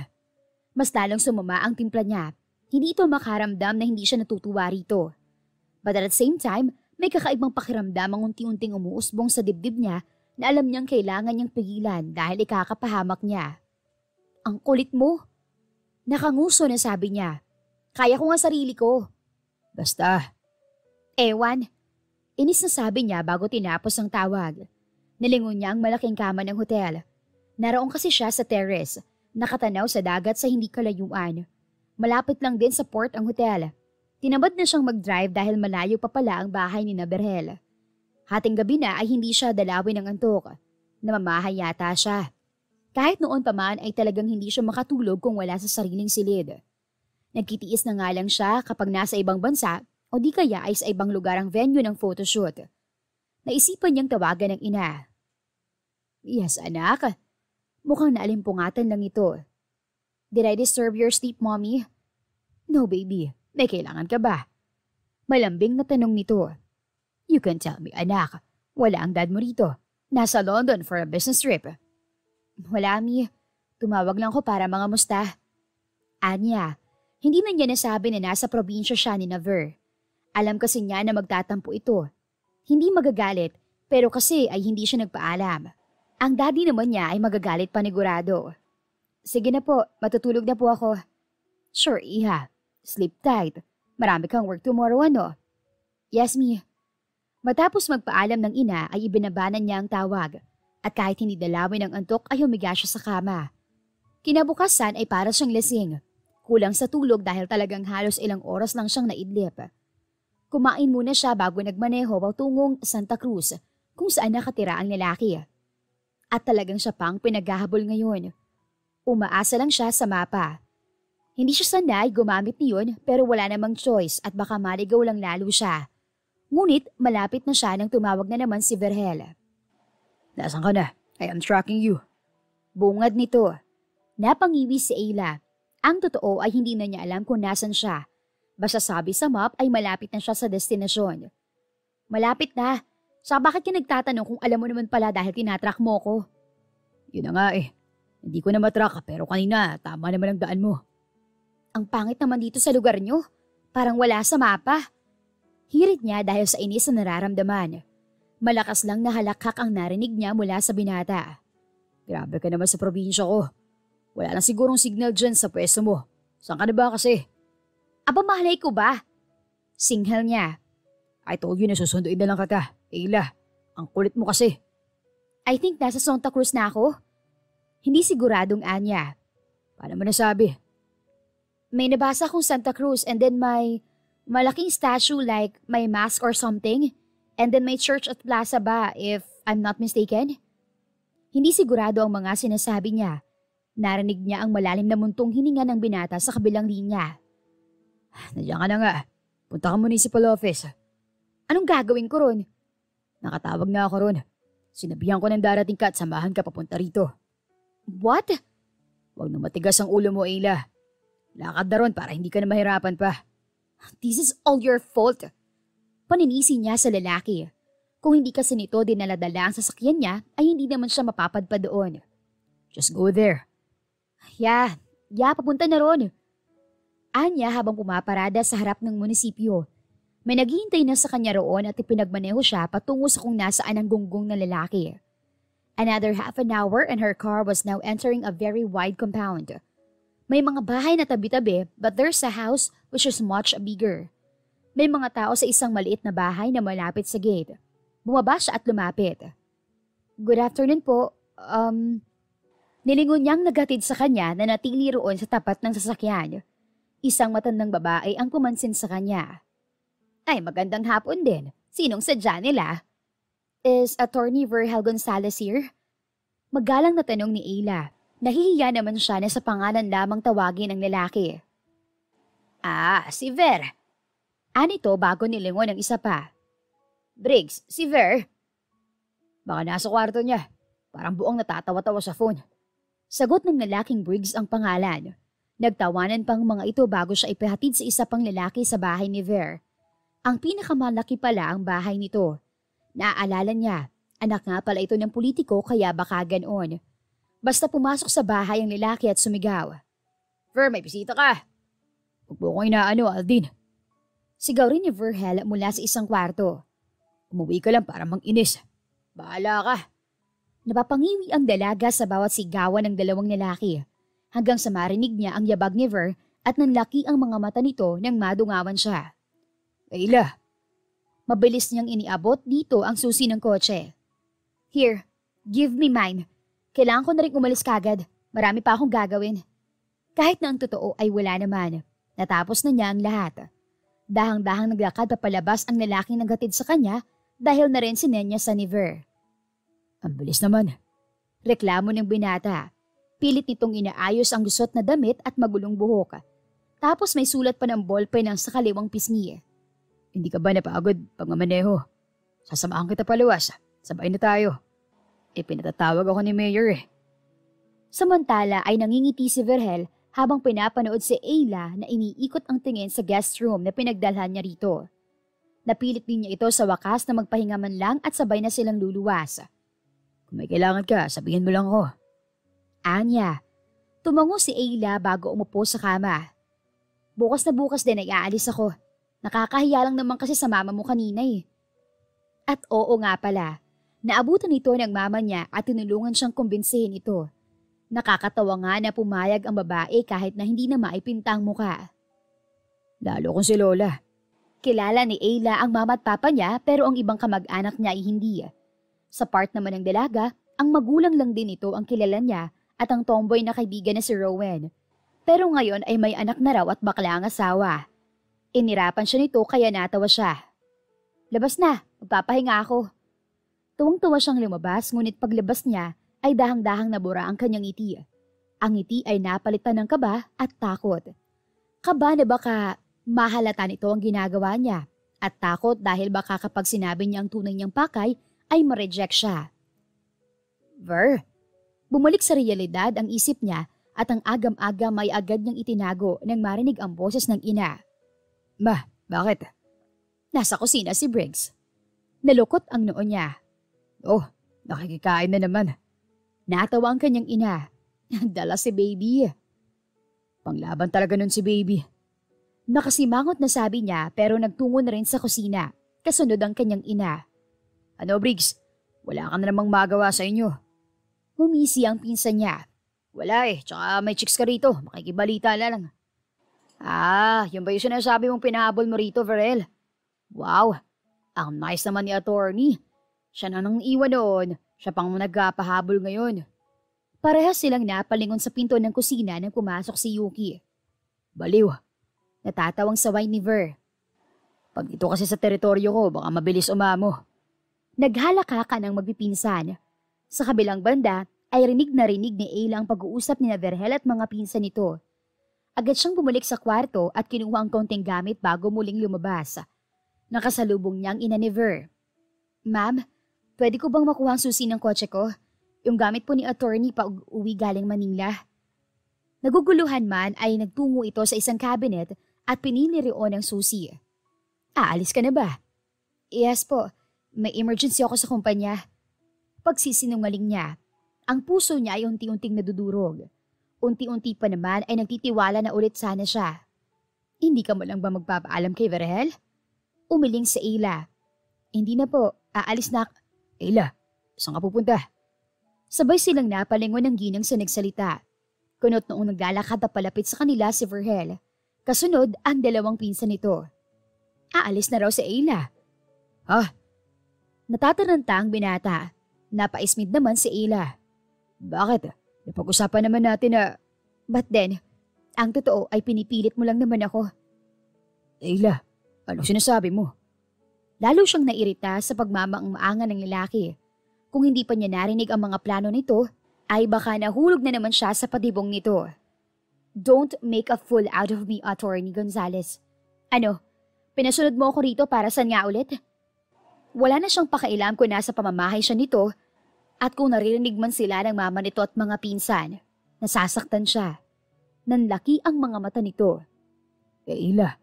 Mas lalong sumama ang timpla niya. Hindi ito makaramdam na hindi siya natutuwa rito. But at the same time, may kakaibang pakiramdam ang unti-unting umuusbong sa dibdib niya na alam niyang kailangan niyang pigilan dahil ikakapahamak niya. Ang kulit mo. Nakanguso na sabi niya. Kaya ko nga sarili ko. Basta. Ewan. Inis na sabi niya bago tinapos ang tawag. Nalingon niya ang malaking kama ng hotel. Naroon kasi siya sa terrace, nakatanaw sa dagat sa hindi kalayuan. Malapit lang din sa port ang hotel. Tinamad na siyang mag-drive dahil malayo pa pala ang bahay ni Verhel. Hating gabi na ay hindi siya dalawin ng antok. Namamahay yata siya. Kahit noon pa man ay talagang hindi siya makatulog kung wala sa sariling silid. Nagkitiis na nga lang siya kapag nasa ibang bansa o di kaya ay sa ibang lugar ang venue ng photoshoot. Naisipan niyang tawagan ng ina. Yes, anak. Mukhang naalimpungatan lang ito. Did I disturb your sleep, mommy? No, baby. May kailangan ka ba? Malambing na tanong nito. You can tell me, anak. Wala ang dad mo rito. Nasa London for a business trip. Wala, mi. Tumawag lang ko para mga musta. Anya, hindi man niya nasabi na nasa probinsya siya ni Ver. Alam kasi niya na magtatampo ito. Hindi magagalit, pero kasi ay hindi siya nagpaalam. Ang daddy naman niya ay magagalit panigurado. Sige na po, matutulog na po ako. Sure, iha. Sleep tight. Marami kang work tomorrow, ano? Yes, mi. Matapos magpaalam ng ina ay ibinabanan niya ang tawag. At kahit hindi dalawin ng antok ay humiga siya sa kama. Kinabukasan ay para siyang lasing. Kulang sa tulog dahil talagang halos ilang oras lang siyang naidlip. Kumain muna siya bago nagmaneho patungong Santa Cruz kung saan nakatira ang lalaki. At talagang siya pang pinaghahabol ngayon. Umaasa lang siya sa mapa. Hindi siya sanay gumamit niyon pero wala namang choice at baka maligaw lang lalo siya. Ngunit malapit na siya nang tumawag na naman si Verhel. Nasaan ka na? I am tracking you. Bungad nito. Napangiwi si Ayla. Ang totoo ay hindi na niya alam kung nasan siya. Basta sabi sa map ay malapit na siya sa destinasyon. Malapit na. Sa bakit ka nagtatanong kung alam mo naman pala dahil tinatrack mo ko? Yun na nga eh. Hindi ko na matrack pero kanina tama naman ang daan mo. Ang pangit naman dito sa lugar niyo. Parang wala sa mapa. Hirit niya dahil sa inis na nararamdaman. Malakas lang na halakhak ang narinig niya mula sa binata. Grabe ka naman sa probinsya ko. Wala lang sigurong signal dyan sa pwesto mo. Saan ka na ba kasi? Aba, mahalay ko ba? Singhal niya. I told you na susunduin na lang kita. Ayla, ang kulit mo kasi. I think nasa Santa Cruz na ako. Hindi siguradong anya. Paano mo nasabi? May nabasa kong Santa Cruz and then may malaking statue like may mask or something. And then may church at plaza ba if I'm not mistaken? Hindi sigurado ang mga sinasabi niya. Narinig niya ang malalim na muntong hininga ng binata sa kabilang linya. Nandiyan ka na nga. Punta ka municipal office. Anong gagawin ko ron? Nakatawag na ako ron. Sinabihan ko ng darating ka at samahan ka papunta rito. What? Huwag na matigas ang ulo mo, Ayla. Lakad na ron para hindi ka na mahirapan pa. This is all your fault. Paninisi niya sa lalaki. Kung hindi kasi nito dinaladala ang sasakyan niya, ay hindi naman siya mapapadpa doon. Just go there. Yeah, papunta na ron. Anya habang pumaparada sa harap ng munisipyo. May naghihintay na sa kanya roon at ipinagmaneho siya patungo sa kung nasaan ang gunggong na lalaki. Another half an hour and her car was now entering a very wide compound. May mga bahay na tabi-tabi but there's a house which is much bigger. May mga tao sa isang maliit na bahay na malapit sa gate. Bumaba siya at lumapit. Good afternoon po. Nilingon niyang nagatid sa kanya na natili roon sa tapat ng sasakyan. Isang matandang babae ang pumansin sa kanya. Ay, magandang hapon din. Sinong sadya nila? Is Attorney Verhel Gonzalez here? Magalang na tanong ni Ayla. Nahihiya naman siya na sa pangalan lamang tawagin ng lalaki. Si Ver. Anito bago nilingon ng isa pa. Briggs, si Ver. Baka nasa kwarto niya. Parang buong natatawa-tawa sa phone. Sagot ng lalaking Briggs ang pangalan. Nagtawanan pang mga ito bago siya ipahatid sa isa pang lalaki sa bahay ni Ver. Ang pinakamalaki pala ang bahay nito. Naaalala niya, anak nga pala ito ng politiko kaya baka ganoon. Basta pumasok sa bahay ang lalaki at sumigaw. Ver, may bisita ka. Huwag mo ko inaano, Aldin. Sigaw rin ni Verhel mula sa isang kwarto. Umuwi ka lang para mang-inis. Bahala ka. Napapangiwi ang dalaga sa bawat sigawan ng dalawang lalaki. Hanggang sa marinig niya ang yabag ni Ver at nanlaki ang mga mata nito nang madungawan siya. Ayla. Mabilis niyang iniabot dito ang susi ng kotse. Here, give me mine. Kailangan ko na rin umalis kagad. Marami pa akong gagawin. Kahit na ang totoo ay wala naman. Natapos na niya ang lahat. Dahang-dahang naglakad papalabas ang lalaking naghatid sa kanya dahil na rin sinenyas sa ni Ver. Ang bilis naman. Reklamo ng binata. Pilit nitong inaayos ang gusot na damit at magulong buhok. Tapos may sulat pa ng ballpen ng sa kaliwang pisngi. Hindi ka ba napagod pag mamaneho? Sasamahan kita paluwas. Sabay na tayo. Pinatatawag ako ni Mayor . Samantala ay nangingiti si Verhel habang pinapanood si Ayla na iniikot ang tingin sa guest room na pinagdalhan niya rito. Napilit din niya ito sa wakas na magpahinga man lang at sabay na silang luluwas. Kung may kailangan ka, sabihin mo lang ako. Anya, tumango si Ayla bago umupo sa kama. Bukas na bukas din ay aalis ako. Nakakahiya lang naman kasi sa mama mo kanina . At oo nga pala, naabutan ito ng mama niya at tinulungan siyang kumbinsihin ito. Nakakatawa nga na pumayag ang babae kahit na hindi na maipintang muka. Lalo kung si Lola. Kilala ni Ayla ang mama at papa niya pero ang ibang kamag-anak niya ay hindi. Sa part naman ng dalaga, ang magulang lang din ito ang kilala niya at ang tomboy na kaibigan na si Rowan. Pero ngayon ay may anak na raw at bakla ang asawa. Inirapan siya nito kaya natawa siya. Labas na, magpapahinga ako. Tuwang-tuwa siyang lumabas ngunit paglabas niya ay dahang-dahang nabura ang kanyang ngiti. Ang ngiti ay napalitan ng kaba at takot. Kaba na baka mahalata nito ang ginagawa niya at takot dahil baka kapag sinabi niya ang tunay niyang pakay ay ma-reject siya. Ver, bumalik sa realidad ang isip niya at ang agam-agam ay agad niyang itinago nang marinig ang boses ng ina. Ma, bakit? Nasa kusina si Briggs. Nalukot ang noo niya. Oh, nakikikain na naman. Natawa ang kanyang ina. Dala si baby. Panglaban talaga nun si baby. Nakasimangot na sabi niya pero nagtungo na rin sa kusina. Kasunod ang kanyang ina. Ano Briggs? Wala ka na namang magawa sa inyo. Humisi ang pinsan niya. Wala tsaka may chicks ka rito. Makikibalita na lang. Yun ba yung sinasabi mong pinahabol mo rito, Verel? Wow, ang nice naman ni attorney. Siya na nang iwan noon, siya pang nagpapahabol ngayon. Parehas silang napalingon sa pinto ng kusina nang pumasok si Yuki. Baliw. Natatawang saway ni Ver. Pag dito kasi sa teritoryo ko, baka mabilis umamo. Naghalakaka ng magpipinsan. Sa kabilang banda ay rinig na rinig ni Ayla ang pag-uusap ni Verhel at mga pinsan nito. Agad siyang bumalik sa kwarto at kinuha ang konting gamit bago muling lumabas. Nakasalubong niyang ina ni Ver. Ma'am, pwede ko bang makuha ang susi ng kotse ko? Yung gamit po ni attorney pa uwi galing Manila. Naguguluhan man ay nagtungo ito sa isang cabinet at pinili roon ang susi. Aalis ka na ba? Yes po. May emergency ako sa kumpanya. Pagsisinungaling niya, ang puso niya ay unti-unting nadudurog. Unti-unti pa naman ay nagtitiwala na ulit sana siya. Hindi ka mo lang ba magpapaalam kay Verhel? Umiling si Ayla. Hindi na po, aalis na. Ayla, saan ka pupunta? Sabay silang napalingon ng ginang sa nagsalita. Kunot noong naglalakad na palapit sa kanila si Verhel. Kasunod ang dalawang pinsan nito. Aalis na raw si Ayla. Natataranta ang binata. Napaismid naman si Ayla. Bakit? Napag-usapan naman natin na... But then, ang totoo ay pinipilit mo lang naman ako. Ayla, anong sinasabi mo? Lalo siyang nairita sa pagmamaang-maangan ng lalaki. Kung hindi pa niya narinig ang mga plano nito, ay baka nahulog na naman siya sa padibong nito. Don't make a fool out of me, Attorney Gonzales. Ano, pinasunod mo ako rito para saan nga ulit? Wala na siyang pakailam kung nasa pamamahay siya nito at kung naririnig man sila ng mama nito at mga pinsan. Nasasaktan siya. Nanlaki ang mga mata nito. Ayla.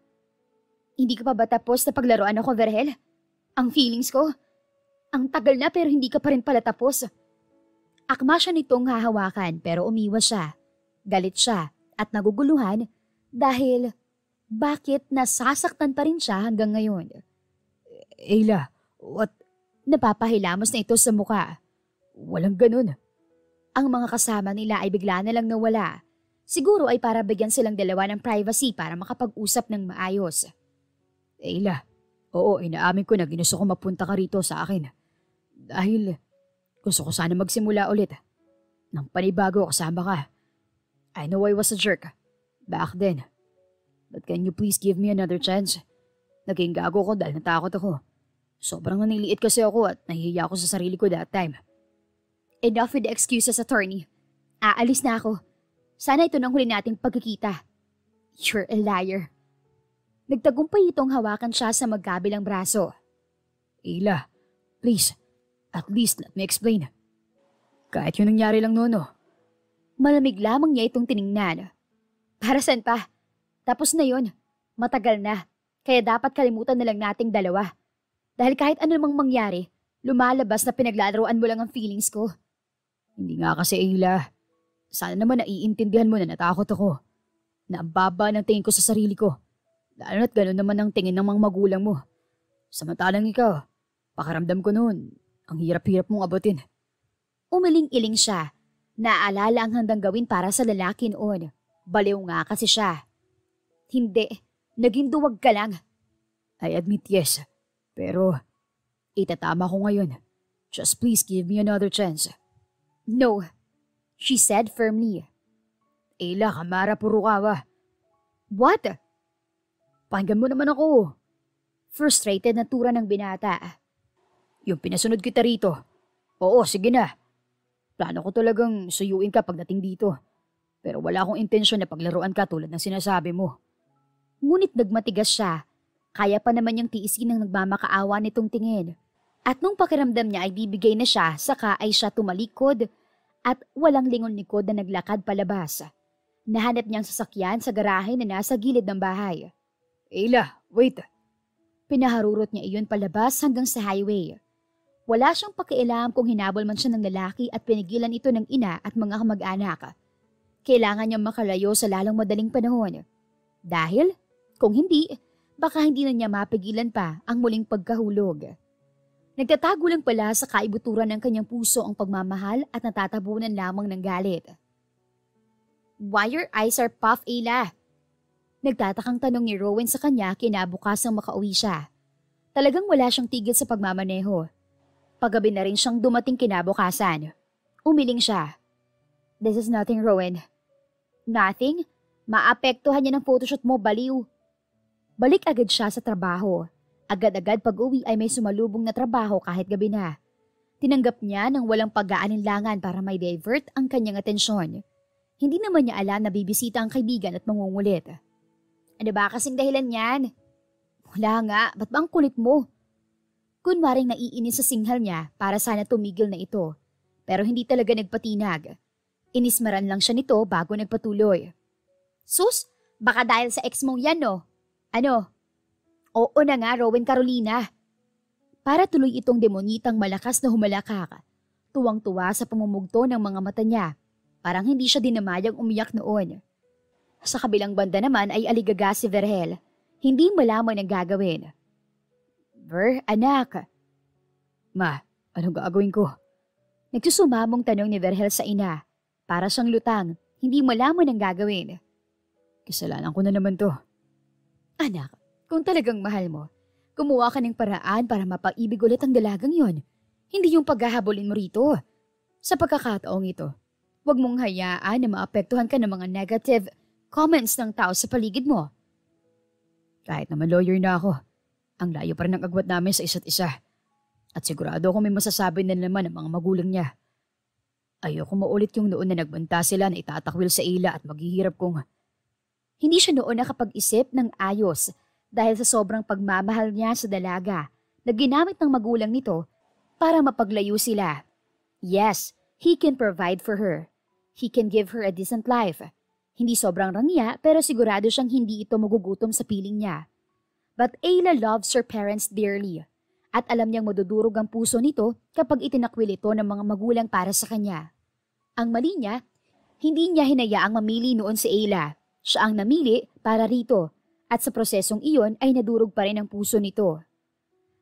Hindi ka pa ba tapos na paglaruan ako, Verhel? Ang feelings ko? Ang tagal na pero hindi ka pa rin pala tapos. Akma siya nitong hahawakan pero umiwas siya. Galit siya at naguguluhan dahil bakit nasasaktan pa rin siya hanggang ngayon. Ayla, what? Napapahilamos na ito sa muka. Walang ganun. Ang mga kasama nila ay bigla na lang nawala. Siguro ay para bigyan silang dalawa ng privacy para makapag-usap ng maayos. Ayla, oo, inaamin ko na ginusto ko mapunta ka rito sa akin. Dahil gusto ko sana magsimula ulit. Nang panibago kasama ka. I know I was a jerk back then. But can you please give me another chance? Naging gago ko dahil natakot ako. Sobrang naniliit kasi ako at nahihiya ako sa sarili ko that time. Enough with the excuses, attorney. Aalis na ako. Sana ito nang huli nating pagkikita. You're a liar. Nagtagumpay itong hawakan siya sa magkabilang braso. Ayla, please, at least let me explain. Kahit yung nangyari lang noon, oh. Malamig lamang niya itong tiningnan. Para saan pa? Tapos na yon. Matagal na. Kaya dapat kalimutan na lang nating dalawa. Dahil kahit ano namang mangyari, lumalabas na pinaglalaroan mo lang ang feelings ko. Hindi nga kasi, Ayla. Sana naman naiintindihan mo na natakot ako. Na ang baba ng tingin ko sa sarili ko. Lalo na't gano'n naman ang tingin ng mga magulang mo. Samantalang ikaw, pakiramdam ko noon, ang hirap-hirap mong abutin. Umiling-iling siya. Naalala ang handang gawin para sa lalaki noon. Baliw nga kasi siya. Hindi, naging duwag ka lang. I admit yes, pero itatama ko ngayon. Just please give me another chance. No, she said firmly. Ayla, Kamara Purukawa. What? Pakinggan mo naman ako. Frustrated na tura ng binata. Yung pinasunod kita rito. Oo, sige na. Plano ko talagang suyuin ka pagdating dito. Pero wala akong intensyon na paglaruan ka tulad ng sinasabi mo. Ngunit nagmatigas siya. Kaya pa naman niyang tiisin ng nagmamakaawa nitong tingin. At nung pakiramdam niya ay bibigay na siya, saka ay siya tumalikod at walang lingon-likod na naglakad palabas. Nahanap niyang sasakyan sa garahe na nasa gilid ng bahay. Ayla, wait. Pinaharurot niya iyon palabas hanggang sa highway. Wala siyang pakialam kung hinabol man siya ng lalaki at pinigilan ito ng ina at mga kamag-anak. Kailangan niyang makalayo sa lalong madaling panahon. Dahil, kung hindi, baka hindi na niya mapigilan pa ang muling pagkahulog. Nagtatago lang pala sa kaibuturan ng kanyang puso ang pagmamahal at natatabunan lamang ng galit. Why your eyes are puffed, Ayla? Nagtatakang tanong ni Rowan sa kanya kinabukasang makauwi siya. Talagang wala siyang tigil sa pagmamaneho. Paggabi na rin siyang dumating kinabukasan. Umiling siya. This is nothing, Rowan. Nothing? Maapektuhan niya ng photoshoot mo, baliw. Balik agad siya sa trabaho. Agad-agad pag-uwi ay may sumalubong na trabaho kahit gabi na. Tinanggap niya ng walang pag-aalinlangan para may divert ang kanyang atensyon. Hindi naman niya alam na bibisita ang kaibigan at mangungulit. Ano ba kasing dahilan yan? Wala nga, ba't ba ang kulit mo? Kunwaring naiinis sa singhal niya para sana tumigil na ito. Pero hindi talaga nagpatinag. Inismaran lang siya nito bago nagpatuloy. Sus, baka dahil sa ex mong yan no? Ano? Oo na nga, Rowan Carolina. Para tuloy itong demonitang malakas na humalakak. Tuwang-tuwa sa pamumugto ng mga mata niya. Parang hindi siya dinamayang umiyak noon. Sa kabilang banda naman ay aligaga si Verhel. Hindi malaman ang gagawin. Ver, anak. Ma, anong gagawin ko? Nagsusumamong tanong ni Verhel sa ina. Para siyang lutang, hindi malaman ang gagawin. Kasalanan ko na naman to. Anak, kung talagang mahal mo, gumawa ka ng paraan para mapaibig ulit ang dalagang yon. Hindi yung paghahabulin mo rito. Sa pagkakataong ito, huwag mong hayaan na maapektuhan ka ng mga negative comments ng tao sa paligid mo. Kahit naman lawyer na ako, ang layo pa rin ng agwat namin sa isa't isa. At sigurado ako may masasabi na naman ang mga magulang niya. Ayoko maulit yung noon na nagbanta sila na itatakwil sa ila at maghihirap kong... Hindi siya noon nakapag-isip ng ayos dahil sa sobrang pagmamahal niya sa dalaga na ginamit ng magulang nito para mapaglayo sila. Yes, he can provide for her. He can give her a decent life. Hindi sobrang rangya pero sigurado siyang hindi ito magugutom sa piling niya. But Ayla loves her parents dearly at alam niyang madudurog ang puso nito kapag itinakwil ito ng mga magulang para sa kanya. Ang mali niya, hindi niya hinayaang mamili noon si Ayla. Siya ang namili para rito at sa prosesong iyon ay nadurog pa rin ang puso nito.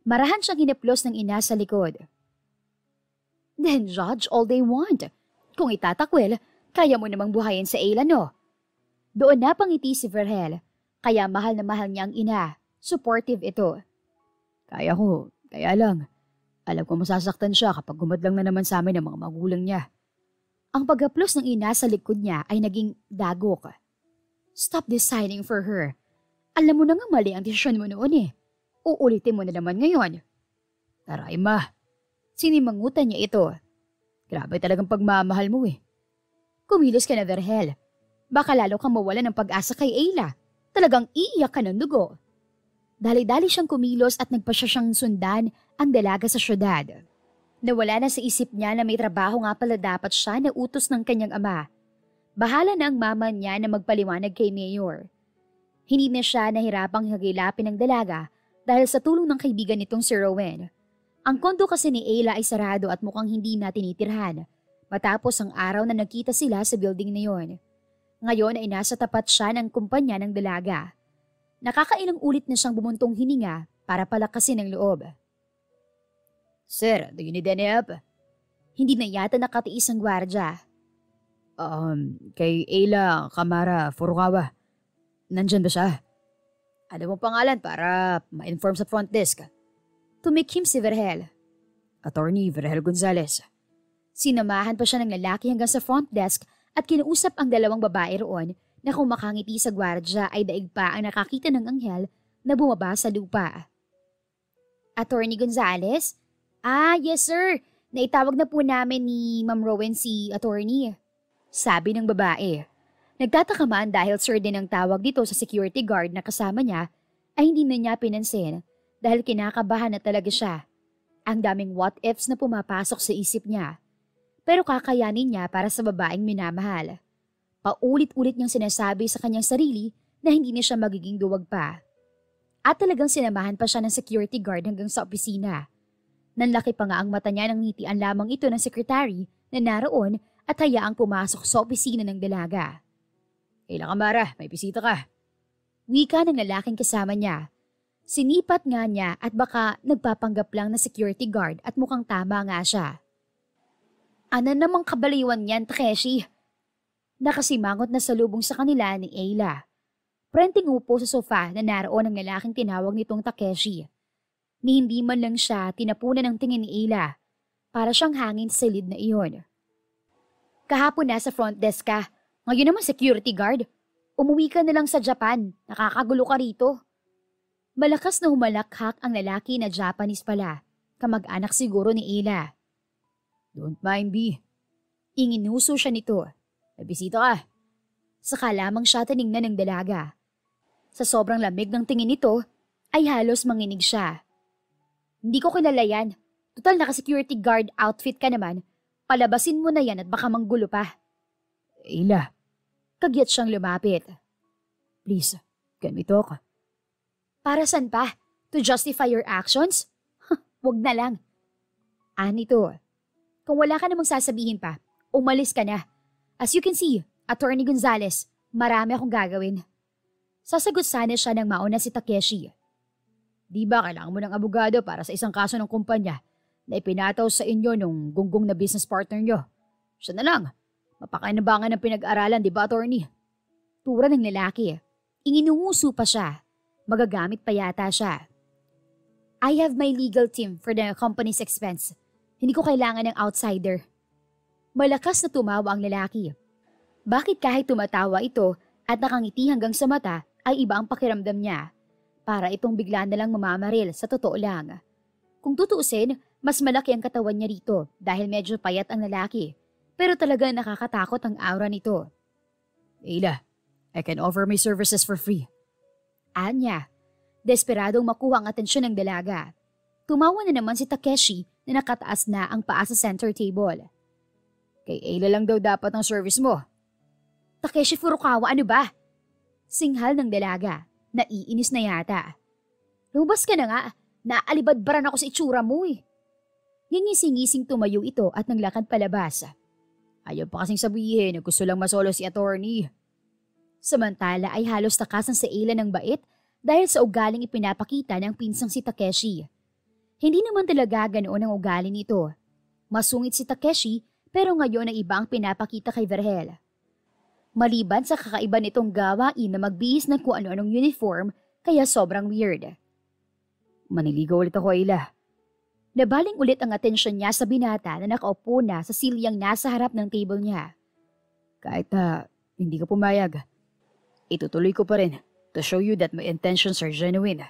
Marahan siyang hinaplos ng ina sa likod. Then judge all they want. Kung itatakwil, kaya mo namang buhayin sa Ayla, no? Doon napangiti si Verhel, kaya mahal na mahal niya ang ina. Supportive ito. Kaya ko, kaya lang. Alam ko masasaktan siya kapag gumadlang na naman sa amin ang mga magulang niya. Ang paghaplos ng ina sa likod niya ay naging dagok. Stop deciding for her. Alam mo na nga mali ang desisyon mo noon eh. Uulitin mo na naman ngayon. Taray ma, sinimangutan niya ito. Grabe talagang pagmamahal mo eh. Kumilos ka na, Verhel. Baka lalo kang mawala ng pag-asa kay Ayla. Talagang iiyak ka ng dugo. Dali-dali siyang kumilos at nagpasya siyang sundan ang dalaga sa syudad. Nawala na sa isip niya na may trabaho nga pala dapat siya na utos ng kanyang ama. Bahala na ang mama niya na magpaliwanag kay Mayor. Hindi na siya nahirapang hagilapin ng dalaga dahil sa tulong ng kaibigan nitong si Rowan. Ang kondo kasi ni Ayla ay sarado at mukhang hindi na tinitirhan matapos ang araw na nagkita sila sa building na yon. Ngayon ay nasa tapat siya ng kumpanya ng dalaga. Nakakailang ulit na siyang bumuntong hininga para palakasin ang loob. Sir, do you need any help? Hindi na yata nakatiis ang gwardya. Kay Ayla Kamara Furukawa. Nandyan ba siya? Ano mong pangalan para ma-inform sa front desk? Tumikhim si Verhel. Attorney Verhel Gonzalez. Sinamahan pa siya ng lalaki hanggang sa front desk at kinausap ang dalawang babae roon na kung makangiti sa gwardya ay daig pa ang nakakita ng anghel na bumaba sa lupa. Attorney Gonzalez? Yes sir. Naitawag na po namin ni Ma'am Rowan si attorney. Sabi ng babae. Nagtataka man dahil sir din ang tawag dito sa security guard na kasama niya ay hindi na niya pinansin dahil kinakabahan na talaga siya. Ang daming what ifs na pumapasok sa isip niya. Pero kakayanin niya para sa babaeng minamahal. Paulit-ulit niyang sinasabi sa kanyang sarili na hindi na siya magiging duwag pa. At talagang sinamahan pa siya ng security guard hanggang sa opisina. Nanlaki pa nga ang mata niya nang ngitian lamang ito ng sekretary na naroon at hayaang pumasok sa opisina ng dalaga. Ayla Kamara, may bisita ka. Wika ng lalaking kasama niya. Sinipat nga niya at baka nagpapanggap lang na security guard at mukhang tama nga siya. Ano namang kabaliwan yan, Takeshi? Nakasimangot na salubong sa kanila ni Ayla. Prenting upo sa sofa na naroon ang lalaking tinawag nitong Takeshi. Ni hindi man lang siya tinapunan ng tingin ni Ayla. Para siyang hangin sa silid na iyon. Kahapon nasa front desk ka. Ngayon naman security guard. Umuwi ka na lang sa Japan. Nakakagulo ka rito. Malakas na humalakhak ang lalaki na Japanese pala. Kamag-anak siguro ni Ayla. Don't mind me. Inginuso siya nito. May bisita ka. Saka lamang siya tiningnan ng dalaga. Sa sobrang lamig ng tingin nito, ay halos manginig siya. Hindi ko kilala yan. Total naka-security guard outfit ka naman. Palabasin mo na yan at baka manggulo pa. Ayla. Kagyat siyang lumapit. Please, can we talk? Para saan pa? To justify your actions? Wag na lang. Nito. Kung wala ka namang sasabihin pa, umalis ka na. As you can see, Attorney Gonzales, marami akong gagawin. Sasagot sana siya ng mauna si Takeshi. Di ba kailangan mo ng abogado para sa isang kaso ng kumpanya na ipinataw sa inyo nung gunggong na business partner nyo? Siya na lang. Mapakainabangan ng pinag-aralan, di ba, attorney? Tura ng lalaki. Inginunguso pa siya. Magagamit pa yata siya. I have my legal team for the company's expense. Hindi ko kailangan ng outsider. Malakas na tumawa ang lalaki. Bakit kahit tumatawa ito at nakangiti hanggang sa mata ay iba ang pakiramdam niya? Para itong bigla na lang mamamaril sa totoo lang. Kung tutuusin, mas malaki ang katawan niya rito dahil medyo payat ang lalaki. Pero talagang nakakatakot ang aura nito. Ayla, I can offer my services for free. Anya, desperadong makuha ang atensyon ng dalaga. Tumawa na naman si Takeshi na nakataas na ang paa sa center table. Kay Ayla lang daw dapat ang service mo. Takeshi Furukawa, ano ba? Singhal ng dalaga. Naiinis na yata. Lumabas ka na nga. Naalibadbaran ako sa itsura mo eh. Ngingising-ngising tumayo ito at naglakad palabas. Ayaw pa kasing sabihin na gusto lang masolo si attorney. Samantala ay halos takasan sa Ayla ng bait dahil sa ugaling ipinapakita ng pinsang si Takeshi. Hindi naman talaga ganoon ang ugali nito. Masungit si Takeshi pero ngayon ay iba ang pinapakita kay Vergel. Maliban sa kakaiba nitong gawain na magbihis ng kung ano-anong uniform, kaya sobrang weird. Maniligaw ulit ako, Ayla. Nabaling ulit ang atensyon niya sa binata na nakaupo na sa silyang nasa harap ng table niya. Kahit hindi ka pumayag, itutuloy ko pa rin to show you that my intentions are genuine.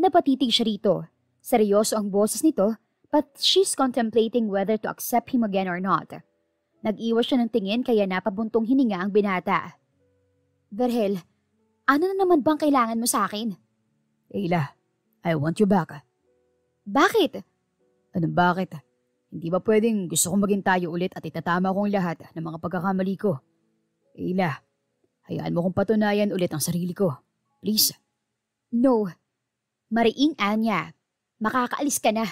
Napatitig siya rito. Seryoso ang boses nito, but she's contemplating whether to accept him again or not. Nag-iwas siya ng tingin kaya napabuntong hininga ang binata. Vergel, ano na naman bang kailangan mo sa akin? Ayla, I want you back. Bakit? Anong bakit? Hindi ba pwedeng gusto kong maging tayo ulit at itatama kong lahat ng mga pagkakamali ko? Ayla, hayaan mo kong patunayan ulit ang sarili ko. Please. No. Mariing Anya, makakaalis ka na.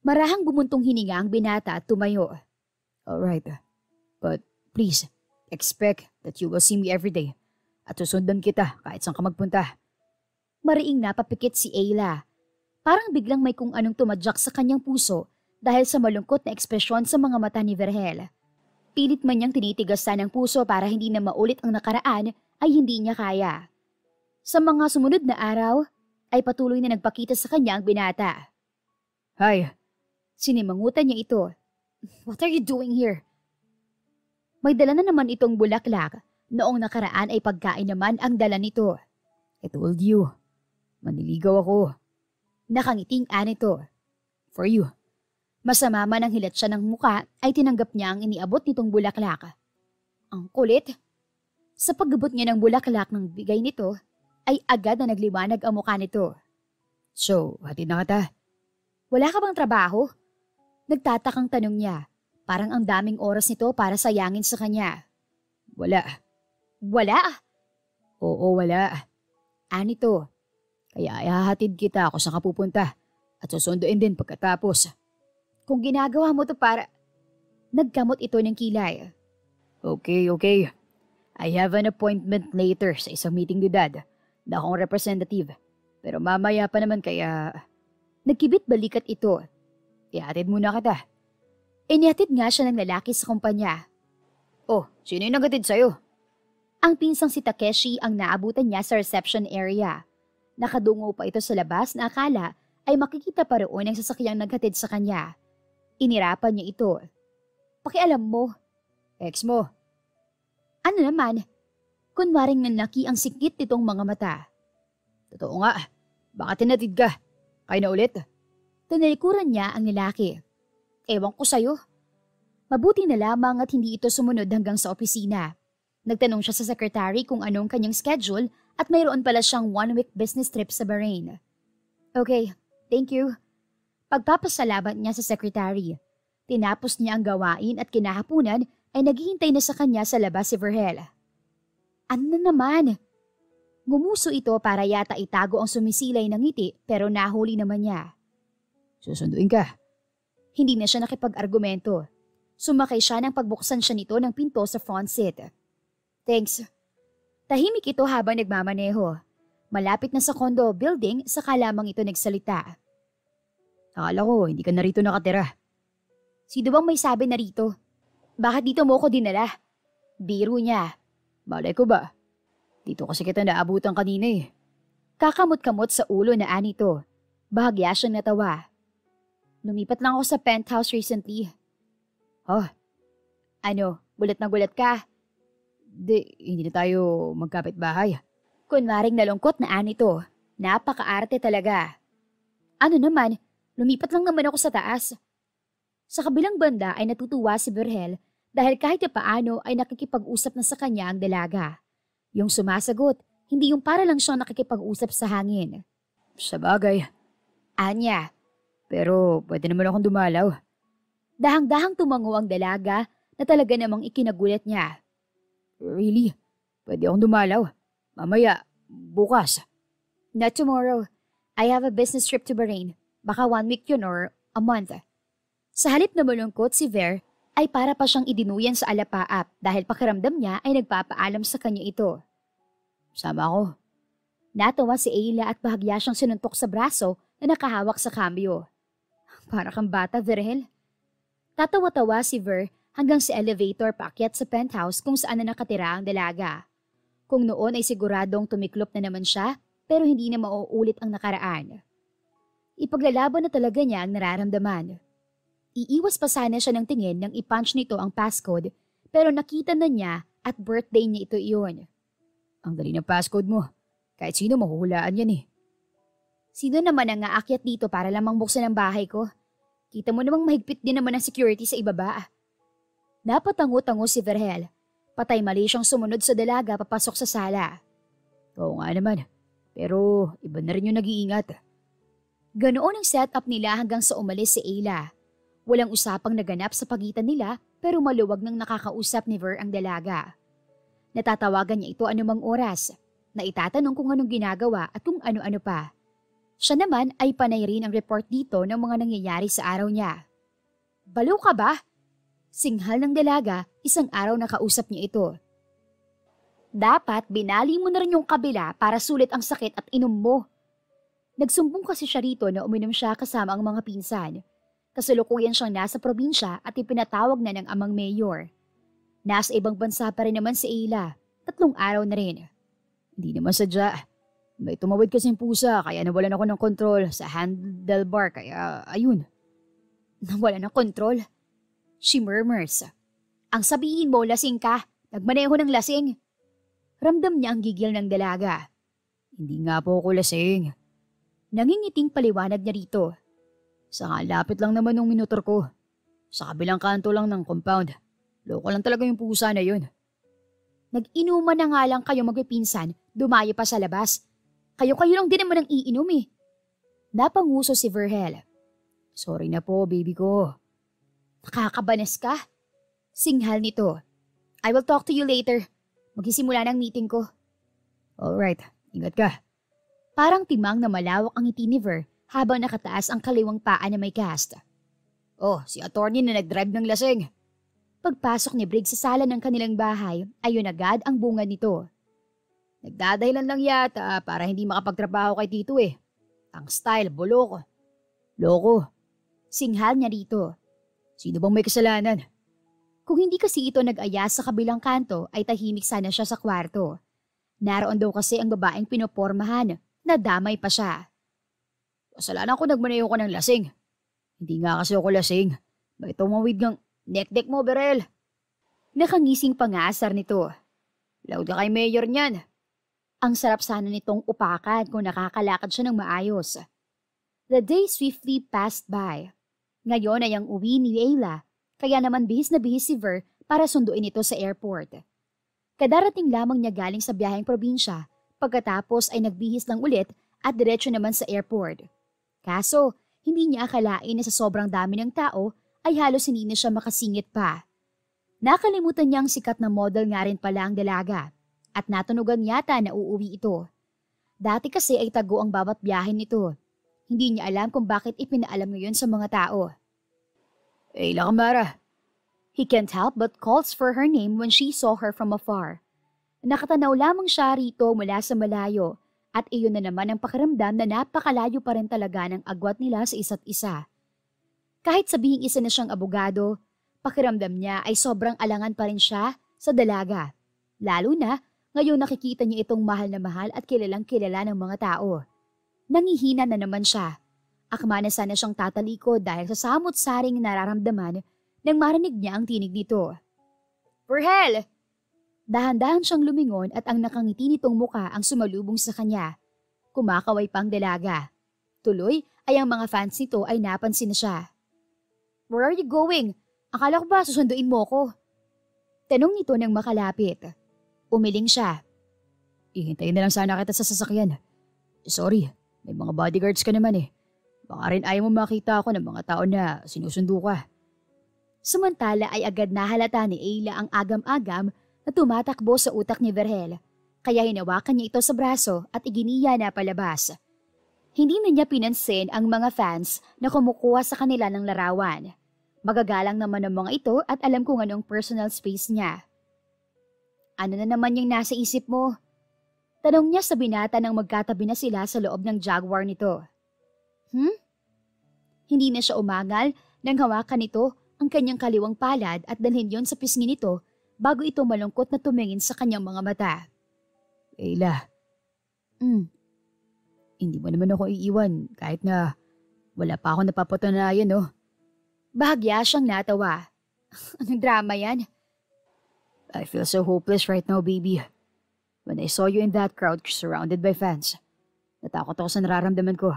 Marahang bumuntong hininga ang binata at tumayo. Alright, but please, expect that you will see me every day at susundan kita kahit saan ka magpunta. Mariing napapikit si Ayla. Parang biglang may kung anong tumadyak sa kanyang puso dahil sa malungkot na ekspresyon sa mga mata ni Vergel. Pilit man niyang tinitigasan ang puso para hindi na maulit ang nakaraan ay hindi niya kaya. Sa mga sumunod na araw ay patuloy na nagpakita sa kanya ang binata. Hi. Sinimangutan niya ito. What are you doing here? May dala na naman itong bulaklak. Noong nakaraan ay pagkain naman ang dala nito. I told you. Maniligaw ako. Nakangiting nito. For you. Masama man ang hilat siya ng muka ay tinanggap niya ang iniabot nitong bulaklak. Ang kulit. Sa paggabot niya ng bulaklak ng bigay nito, ay agad na nagliwanag ang mukha nito. So, hatid na kita. Wala ka bang trabaho? Nagtatakang tanong niya. Parang ang daming oras nito para sayangin sa kanya. Wala. Wala? Oo, wala. Nito. Kaya ihahatid kita kung saan ka pupunta at susunduin din pagkatapos. Kung ginagawa mo to para... Nagkamot ito ng kilay. Okay. I have an appointment later sa isang meeting ni Dad na akong representative. Pero mamaya pa naman kaya... Nagkibit balikat ito. Ihatid muna kita. Inihatid nga siya ng lalaki sa kumpanya. Oh, sino yung nagatid sa'yo? Ang pinsang si Takeshi ang naabutan niya sa reception area. Nakadungo pa ito sa labas na akala ay makikita pa roon ang sasakyang naghatid sa kanya. Inirapan niya ito. Pakialam mo. Ex mo. Ano naman? Kunwaring nanlaki ang sikit nitong mga mata. Totoo nga. Baka tinatid ka. Kayo na ulit. Tinalikuran niya ang lalaki. Ewan ko sa'yo. Mabuti na lamang at hindi ito sumunod hanggang sa opisina. Nagtanong siya sa secretary kung anong kanyang schedule at mayroon pala siyang 1-week business trip sa Bahrain. Okay, thank you. Pagpapasalamat niya sa secretary. Tinapos niya ang gawain at kinahapunan ay naghihintay na sa kanya sa labas si Verhel. Ano na naman? Gumuso ito para yata itago ang sumisilay ng ngiti pero nahuli naman niya. Susunduin ka. Hindi na siya nakipag-argumento. Sumakay siya nang pagbuksan siya nito ng pinto sa front seat. Thanks. Tahimik ito habang nagmamaneho. Malapit na sa condo building saka lamang ito nagsalita. Akala ko hindi ka na rito nakatira. Sino bang may sabi na rito? Bakit dito mo ko dinala? Biro niya. Malay ko ba? Dito kasi kita naabutan kanina eh. Kakamot-kamot sa ulo na anito. Bahagya siyang natawa. Lumipat lang ako sa penthouse recently. Oh, ano, gulat na gulat ka? Hindi na tayo magkapit-bahay. Kunwaring nalungkot na anito. Napaka-arte talaga. Ano naman, lumipat lang naman ako sa taas. Sa kabilang banda ay natutuwa si Verhel dahil kahit paano ay nakikipag-usap na sa kanya ang dalaga. Yung sumasagot, hindi yung para lang siyang nakikipag-usap sa hangin. Sa bagay. Anya. Pero pwede naman akong dumalaw. Dahang-dahang tumango ang dalaga na talaga namang ikinagulat niya. Really? Pwede akong dumalaw. Mamaya, bukas. Not tomorrow. I have a business trip to Bahrain. Baka 1 week yun or a month. Sa halip na malungkot si Ver ay para pa siyang idinuyan sa alapaap dahil pakiramdam niya ay nagpapaalam sa kanya ito. Sama ako. Natawa si Ayla at bahagya siyang sinuntok sa braso na nakahawak sa kambyo. Para kang bata, Verhel. Tatawa-tawa si Ver hanggang sa elevator paakyat sa penthouse kung saan na nakatira ang dalaga. Kung noon ay siguradong tumiklop na naman siya pero hindi na mauulit ang nakaraan. Ipaglalaban na talaga niya ang nararamdaman. Iiwas pa sana siya ng tingin nang i-punch nito ang passcode pero nakita na niya at birthday niya ito iyon. Ang dali ng passcode mo. Kahit sino mahuhulaan yan eh. Sino naman ang aakyat dito para lamang buksan ang bahay ko? Kita mo namang mahigpit din naman ang security sa ibaba. Napatango-tango si Verhel. Patay mali siyang sumunod sa dalaga papasok sa sala. Oo nga naman. Pero iba na rin yung nag-iingat. Ganoon ang setup nila hanggang sa umalis si Ayla. Walang usapang naganap sa pagitan nila pero maluwag nang nakakausap ni Ver ang dalaga. Natatawagan niya ito anumang oras. Na itatanong kung anong ginagawa at kung ano-ano pa. Siya naman ay panay rin ang report dito ng mga nangyayari sa araw niya. Baliw ka ba? Singhal ng dalaga, isang araw nakausap niya ito. Dapat binali mo na rin yung kabila para sulit ang sakit at inom mo. Nagsumbong kasi siya rito na uminom siya kasama ang mga pinsan. Kasalukuyan siyang nasa probinsya at ipinatawag na ng amang mayor. Nasa ibang bansa pa rin naman si Ayla, 3 araw na rin. Hindi naman sadya. May tumawid kasing pusa kaya nawalan ako ng kontrol sa handlebar kaya ayun. Nawalan ng kontrol? She murmurs. Ang sabihin mo, lasing ka. Nagmaneho ng lasing. Ramdam niya ang gigil ng dalaga. Hindi nga po ako lasing. Nangingiting paliwanag niya rito. Sa lapit lang naman ng minutor ko. Sa kabilang kanto lang ng compound. Loko lang talaga yung pusa na yun. Nag-inuman na nga lang kayo magpipinsan, dumayo pa sa labas. Kayo-kayo lang din naman ang iinom eh. Napanguso si Verhel. Sorry na po, baby ko. Nakakabanas ka? Singhal nito. I will talk to you later. Magsisimula ng meeting ko. Alright, ingat ka. Parang timang na malawak ang ngiti ni Ver habang nakataas ang kaliwang paa na may cast. Oh, si attorney na nag-drive ng lasing. Pagpasok ni Briggs sa sala ng kanilang bahay, ayun agad ang bungad nito. Nagdadahilan lang yata para hindi makapagtrabaho kay Tito eh. Ang style, bulok. Loko. Singhal niya rito. Sino bang may kasalanan? Kung hindi kasi ito nag-aya sa kabilang kanto ay tahimik sana siya sa kwarto. Naroon daw kasi ang babaeng pinopormahan, nadamay pa siya. Kasalanan ko nagmaneho ko ng lasing. Hindi nga kasi ako lasing. Bakit tumawid ng neck-deck mo, Berel? Nakangising pangasar nito. Loud ka kay mayor niyan. Ang sarap sana nitong upakan kung nakakalakad siya ng maayos. The day swiftly passed by. Ngayon ay ang uwi ni Ayla, kaya naman bihis na bihis si Ver para sunduin ito sa airport. Kadarating lamang niya galing sa biyaheng probinsya, pagkatapos ay nagbihis lang ulit at diretso naman sa airport. Kaso, hindi niya akalain na sa sobrang dami ng tao ay halos hindi na siya makasingit pa. Nakalimutan niyang sikat na model nga rin pala ang dalaga at natunugan yata na uuwi ito. Dati kasi ay tago ang bawat biyahe nito. Hindi niya alam kung bakit ipinaalam ngayon sa mga tao. Ayla Kamara. He can't help but calls for her name when she saw her from afar. Nakatanaw lamang siya rito mula sa malayo at iyon na naman ang pakiramdam na napakalayo pa rin talaga ng agwat nila sa isa't isa. Kahit sabihing isa na siyang abogado, pakiramdam niya ay sobrang alangan pa rin siya sa dalaga. Lalo na ngayon nakikita niya itong mahal na mahal at kilalang kilala ng mga tao. Nangihina na naman siya. Akma na sana siyang tatalikod dahil sa samot-saring nararamdaman nang marinig niya ang tinig nito. Verhel! Dahan-dahan siyang lumingon at ang nakangiti nitong muka ang sumalubong sa kanya. Kumakaway pang dalaga. Tuloy ay ang mga fans nito ay napansin na siya. Where are you going? Akala ko ba susunduin mo ko? Tanong nito nang makalapit. Umiling siya. Ihintayin na lang sana kita sa sasakyan. Sorry, may mga bodyguards ka naman eh. Baka rin ayaw mo makita ako ng mga tao na sinusundo ka. Samantala ay agad nahalata ni Ayla ang agam-agam na tumatakbo sa utak ni Verhel. Kaya hinawakan niya ito sa braso at iginiya na palabas. Hindi na niya pinansin ang mga fans na kumukuha sa kanila ng larawan. Magagalang naman ang mga ito at alam kung anong personal space niya. Ano na naman yung nasa isip mo? Tanong niya sa binata nang magkatabi na sila sa loob ng Jaguar nito. Hindi na siya umangal nang hawakan nito ang kanyang kaliwang palad at dalhin yon sa pisngi nito bago ito malungkot na tumingin sa kanyang mga mata. Ayla. Hindi mo naman ako iiwan kahit na wala pa ako napapatunayan, no? Bahagya siyang natawa. Anong drama yan? I feel so hopeless right now, baby. When I saw you in that crowd surrounded by fans, natakot ako sa nararamdaman ko.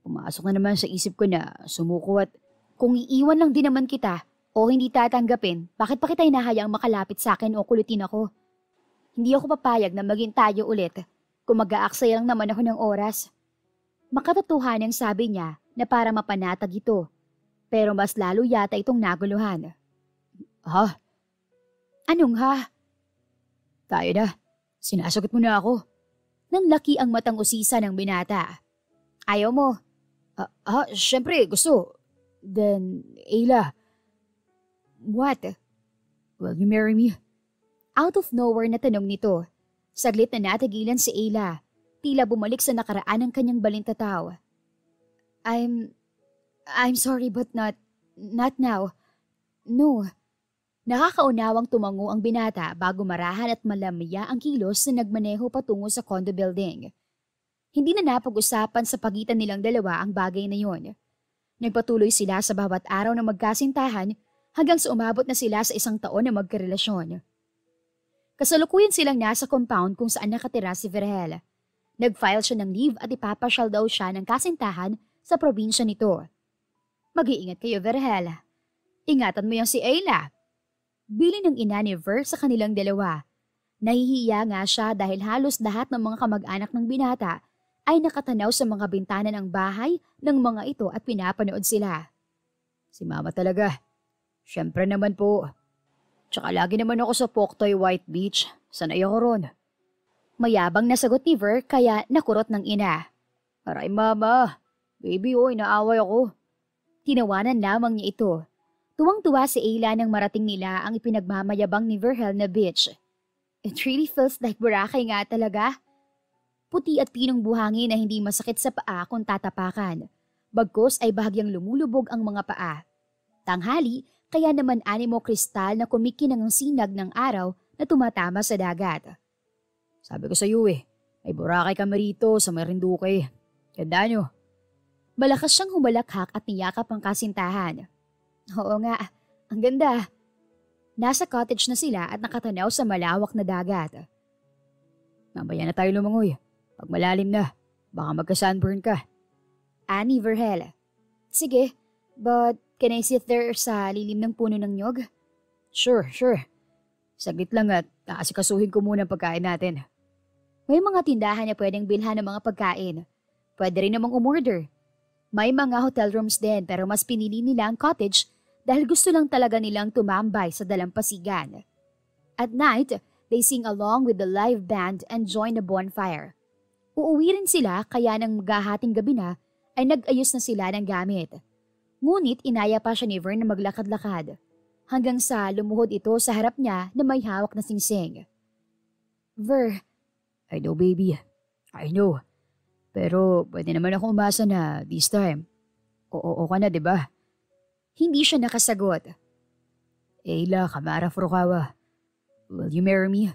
Pumasok na naman sa isip ko na sumuko at kung iiwan lang din naman kita o hindi tatanggapin, bakit pa kita hinahayaang makalapit sa akin o kulitin ako? Hindi ako papayag na maging tayo ulit kung mag-aaksaya lang naman ako ng oras. Makatotohanan ang sabi niya na para mapanatag ito, pero mas lalo yata itong naguluhan. Ha? Anong ha? Tayo na. Sinasagot mo na ako. Nanlaki ang matang usisa ng binata. Ayaw mo? Syempre, gusto. Then, Ayla. What? Will you marry me? Out of nowhere na tanong nito. Saglit na natigilan si Ayla. Tila bumalik sa nakaraan ng kanyang balintataw. I'm sorry but not now. No. Nakakaunawang tumango ang binata bago marahan at malamya ang kilos na nagmaneho patungo sa condo building. Hindi na napag-usapan sa pagitan nilang dalawa ang bagay na yon. Nagpatuloy sila sa bawat araw na magkasintahan hanggang sa umabot na sila sa 1 taon na magkarelasyon. Kasalukuyan silang nasa compound kung saan nakatira si Verhel. Nag-file siya ng leave at ipapasyal daw siya ng kasintahan sa probinsya nito. Mag-iingat kayo, Verhel. Ingatan mo yung si Ayla. Bili ng ina ni Ver sa kanilang dalawa. Nahihiya nga siya dahil halos lahat ng mga kamag-anak ng binata ay nakatanaw sa mga bintana ng bahay ng mga ito at pinapanood sila. Si Mama talaga. Siyempre naman po. Tsaka lagi naman ako sa Poktoy White Beach. Sanay ako ron. Mayabang na sagot ni Ver kaya nakurot ng ina. Aray Mama, baby inaaway ako. Tinawanan lamang niya ito. Tuwang-tuwa si Ayla nang marating nila ang ipinagmamayabang ni Verhel na beach. It really feels like Boracay nga talaga. Puti at pinong buhangin na hindi masakit sa paa kung tatapakan. Bagkos ay bahagyang lumulubog ang mga paa. Tanghali, kaya naman animo kristal na kumikinang ang sinag ng araw na tumatama sa dagat. Sabi ko sa iyo may Boracay kami rito sa Marinduque. Ganda nyo. Malakas siyang humalakhak at niyakap ang kasintahan. Oo nga, ang ganda. Nasa cottage na sila at nakatanaw sa malawak na dagat. Mamaya na tayo lumangoy. Pag malalim na, baka magka-sunburn ka. Ani Verhel. Sige, but can I sit there sa lilim ng puno ng nyog? Sure. Saglit lang at aasikasuhin ko muna ang pagkain natin. May mga tindahan na pwedeng bilhan ng mga pagkain. Pwede rin namang umorder. May mga hotel rooms din pero mas pinili nila ang cottage dahil gusto lang talaga nilang tumambay sa dalampasigan. At night, they sing along with the live band and join the bonfire. Uuwi rin sila kaya nang maghahating gabi na ay nag-ayos na sila ng gamit. Ngunit inaya pa siya ni Vern na maglakad-lakad hanggang sa lumuhod ito sa harap niya na may hawak na singsing. I know baby. I know. Pero pwede naman ako umasa na this time. Oo ka na, diba? Hindi siya nakasagot. Ayla, Kamara Furukawa. Will you marry me?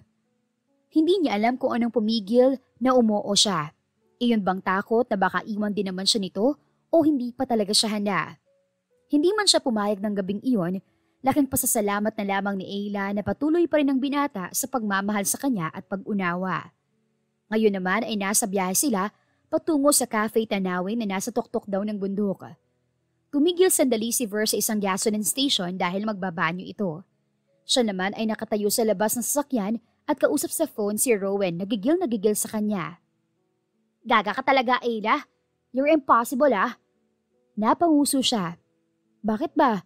Hindi niya alam kung anong pumigil na umuo siya. Iyon bang takot na baka iwan din naman siya nito o hindi pa talaga siya handa? Hindi man siya pumayag ng gabing iyon, laking pasasalamat na lamang ni Ayla na patuloy pa rin ang binata sa pagmamahal sa kanya at pag-unawa. Ngayon naman ay nasa biyahe sila patungo sa Cafe Tanawin na nasa tuktok daw ng bundok. Tumigil sandali si Ver sa isang gasoline station dahil magbabanyo ito. Siya naman ay nakatayo sa labas ng sasakyan at kausap sa phone si Rowan na gigil sa kanya. Gaga ka talaga, Ayla. You're impossible Napanguso siya. Bakit ba?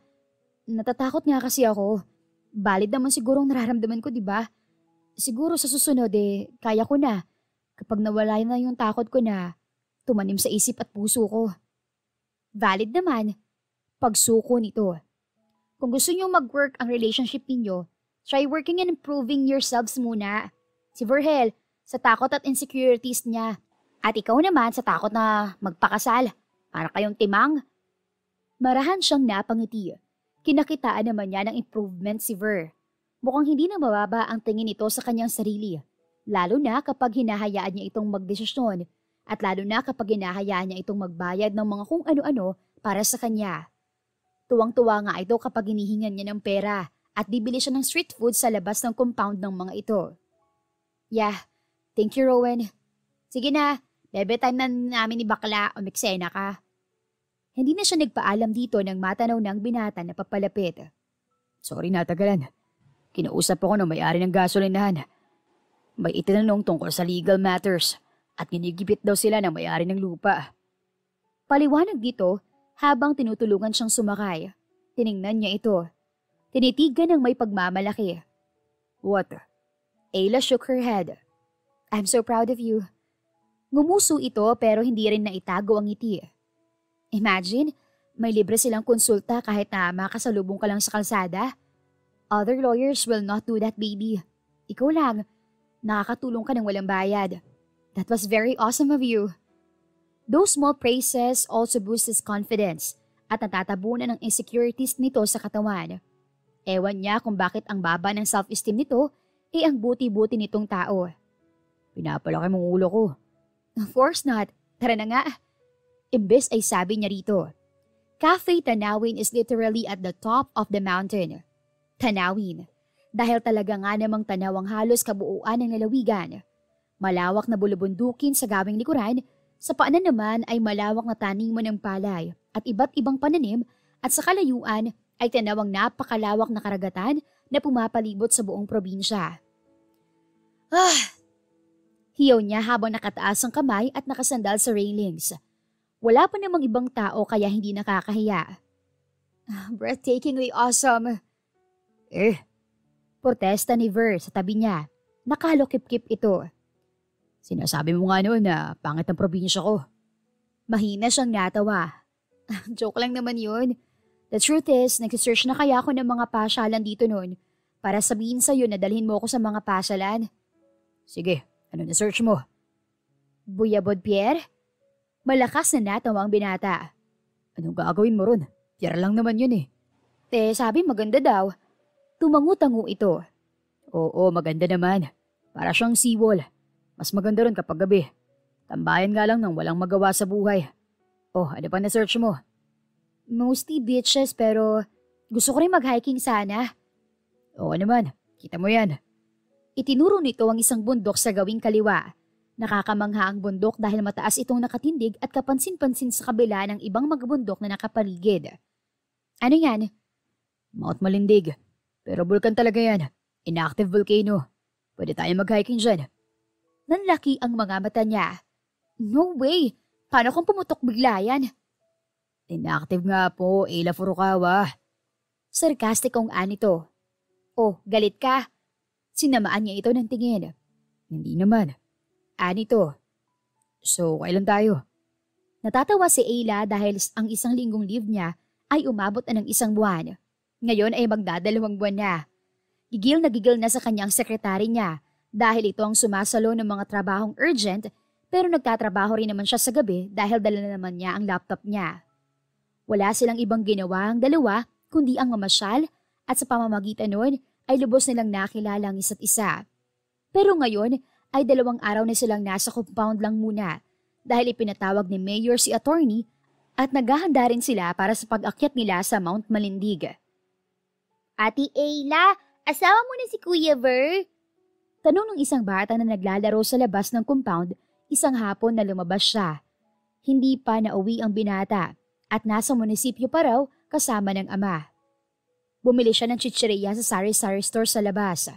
Natatakot nga kasi ako. Valid naman siguro ang nararamdaman ko, diba? Siguro sa susunod kaya ko na. Kapag nawala na yung takot ko na tumanim sa isip at puso ko. Valid naman. Pagsuko nito. Kung gusto niyo mag-work ang relationship niyo, try working and improving yourselves muna. Si Verhel, sa takot at insecurities niya. At ikaw naman sa takot na magpakasal. Para kayong timang. Marahan siyang napangiti. Kinakitaan naman niya ng improvement si Ver. Mukhang hindi na mababa ang tingin nito sa kanyang sarili. Lalo na kapag hinahayaan niya itong magdesisyon at lalo na kapag hinahayaan niya itong magbayad ng mga kung ano-ano para sa kanya. Tuwang-tuwa nga ito kapag hinihingan niya ng pera at bibili siya ng street food sa labas ng compound ng mga ito. Yeah, thank you Rowan. Sige na, bebe time na namin ni bakla o miksena ka. Hindi na siya nagpaalam dito nang matanaw ng binata na papalapit. Sorry na tagalan. Kinausap ako ng may-ari ng gasolinahan. May itinanong tungkol sa legal matters at ginigipit daw sila ng may-ari ng lupa. Paliwanag dito habang tinutulungan siyang sumakay. Tiningnan niya ito. Tinitigan ng may pagmamalaki. What? Ayla shook her head. I'm so proud of you. Ngumuso ito pero hindi rin naitago ang ngiti. Imagine, may libre silang konsulta kahit na makasalubong ka lang sa kalsada. Other lawyers will not do that, baby. Ikaw lang. Nakakatulong ka ng walang bayad. That was very awesome of you. Those small praises also boost his confidence at natatabunan ng insecurities nito sa katawan. Ewan niya kung bakit ang baba ng self-esteem nito ang buti-buti nitong tao. Pinapalaki mong ulo ko. Of course not. Tara na nga. Imbes ay sabi niya rito. Cafe Tanawin is literally at the top of the mountain. Tanawin. Dahil talaga nga namang tanaw ang halos kabuuan ng lalawigan. Malawak na bulubundukin sa gawing likuran, sa paanan naman ay malawak na taniman ng palay at iba't ibang pananim at sa kalayuan ay tanaw ang napakalawak na karagatan na pumapalibot sa buong probinsya. Hiyaw niya habang nakataas ang kamay at nakasandal sa railings. Wala pa namang ibang tao kaya hindi nakakahiya. Breathtakingly awesome. Protesta ni Ver sa tabi niya. Nakalokip-kip ito. Sinasabi mo nga noon na pangit ang probinsya ko. Mahina siyang natawa. Joke lang naman yun. The truth is, nag-search na kaya ako ng mga pasyalan dito noon para sabihin sa'yo na dalhin mo ako sa mga pasyalan. Sige, ano na-search mo? Buyabod Pierre? Malakas na natawa ang binata. Anong gagawin mo ron? Pierre lang naman yun Sabi maganda daw. Tumangu-tango ito. Oo, maganda naman. Para siyang seawall. Mas maganda ron kapag gabi. Tambayan nga lang nang walang magawa sa buhay. Oh, ano pa na-search mo? Mostly beaches pero gusto ko rin mag-hiking sana. Oo naman, kita mo yan. Itinuro nito ang isang bundok sa gawing kaliwa. Nakakamangha ang bundok dahil mataas itong nakatindig at kapansin-pansin sa kabila ng ibang mga bundok na nakapaligid. Ano yan? Mount Malindig. Pero bulkan talaga yan. Inactive volcano. Pwede tayo mag-hiking dyan. Nanlaki ang mga mata niya. No way! Paano kung pumutok bigla yan? Inactive nga po, Ayla Furukawa. Sarkastikong anito. Oh, galit ka? Sinamaan niya ito ng tingin. Hindi naman. Anito. So, kailan tayo? Natatawa si Ayla dahil ang isang linggong leave niya ay umabot na ng 1 buwan. Ngayon ay magdadalawang buwan na. Gigil na sa kanyang sekretary niya dahil ito ang sumasalo ng mga trabahong urgent pero nagtatrabaho rin naman siya sa gabi dahil dala na naman niya ang laptop niya. Wala silang ibang ginawa ang dalawa kundi ang mamasyal at sa pamamagitan nun ay lubos nilang nakilala ang isa't isa. Pero ngayon ay 2 araw na silang nasa compound lang muna dahil ipinatawag ni Mayor si attorney at naghahanda rin sila para sa pag-akyat nila sa Mount Malindig. Ate Ayla, asawa mo na si Kuya Ver? Tanong ng isang bata na naglalaro sa labas ng compound isang hapon na lumabas siya. Hindi pa nauwi ang binata at nasa munisipyo pa raw kasama ng ama. Bumili siya ng chichirya sa sari-sari store sa labas.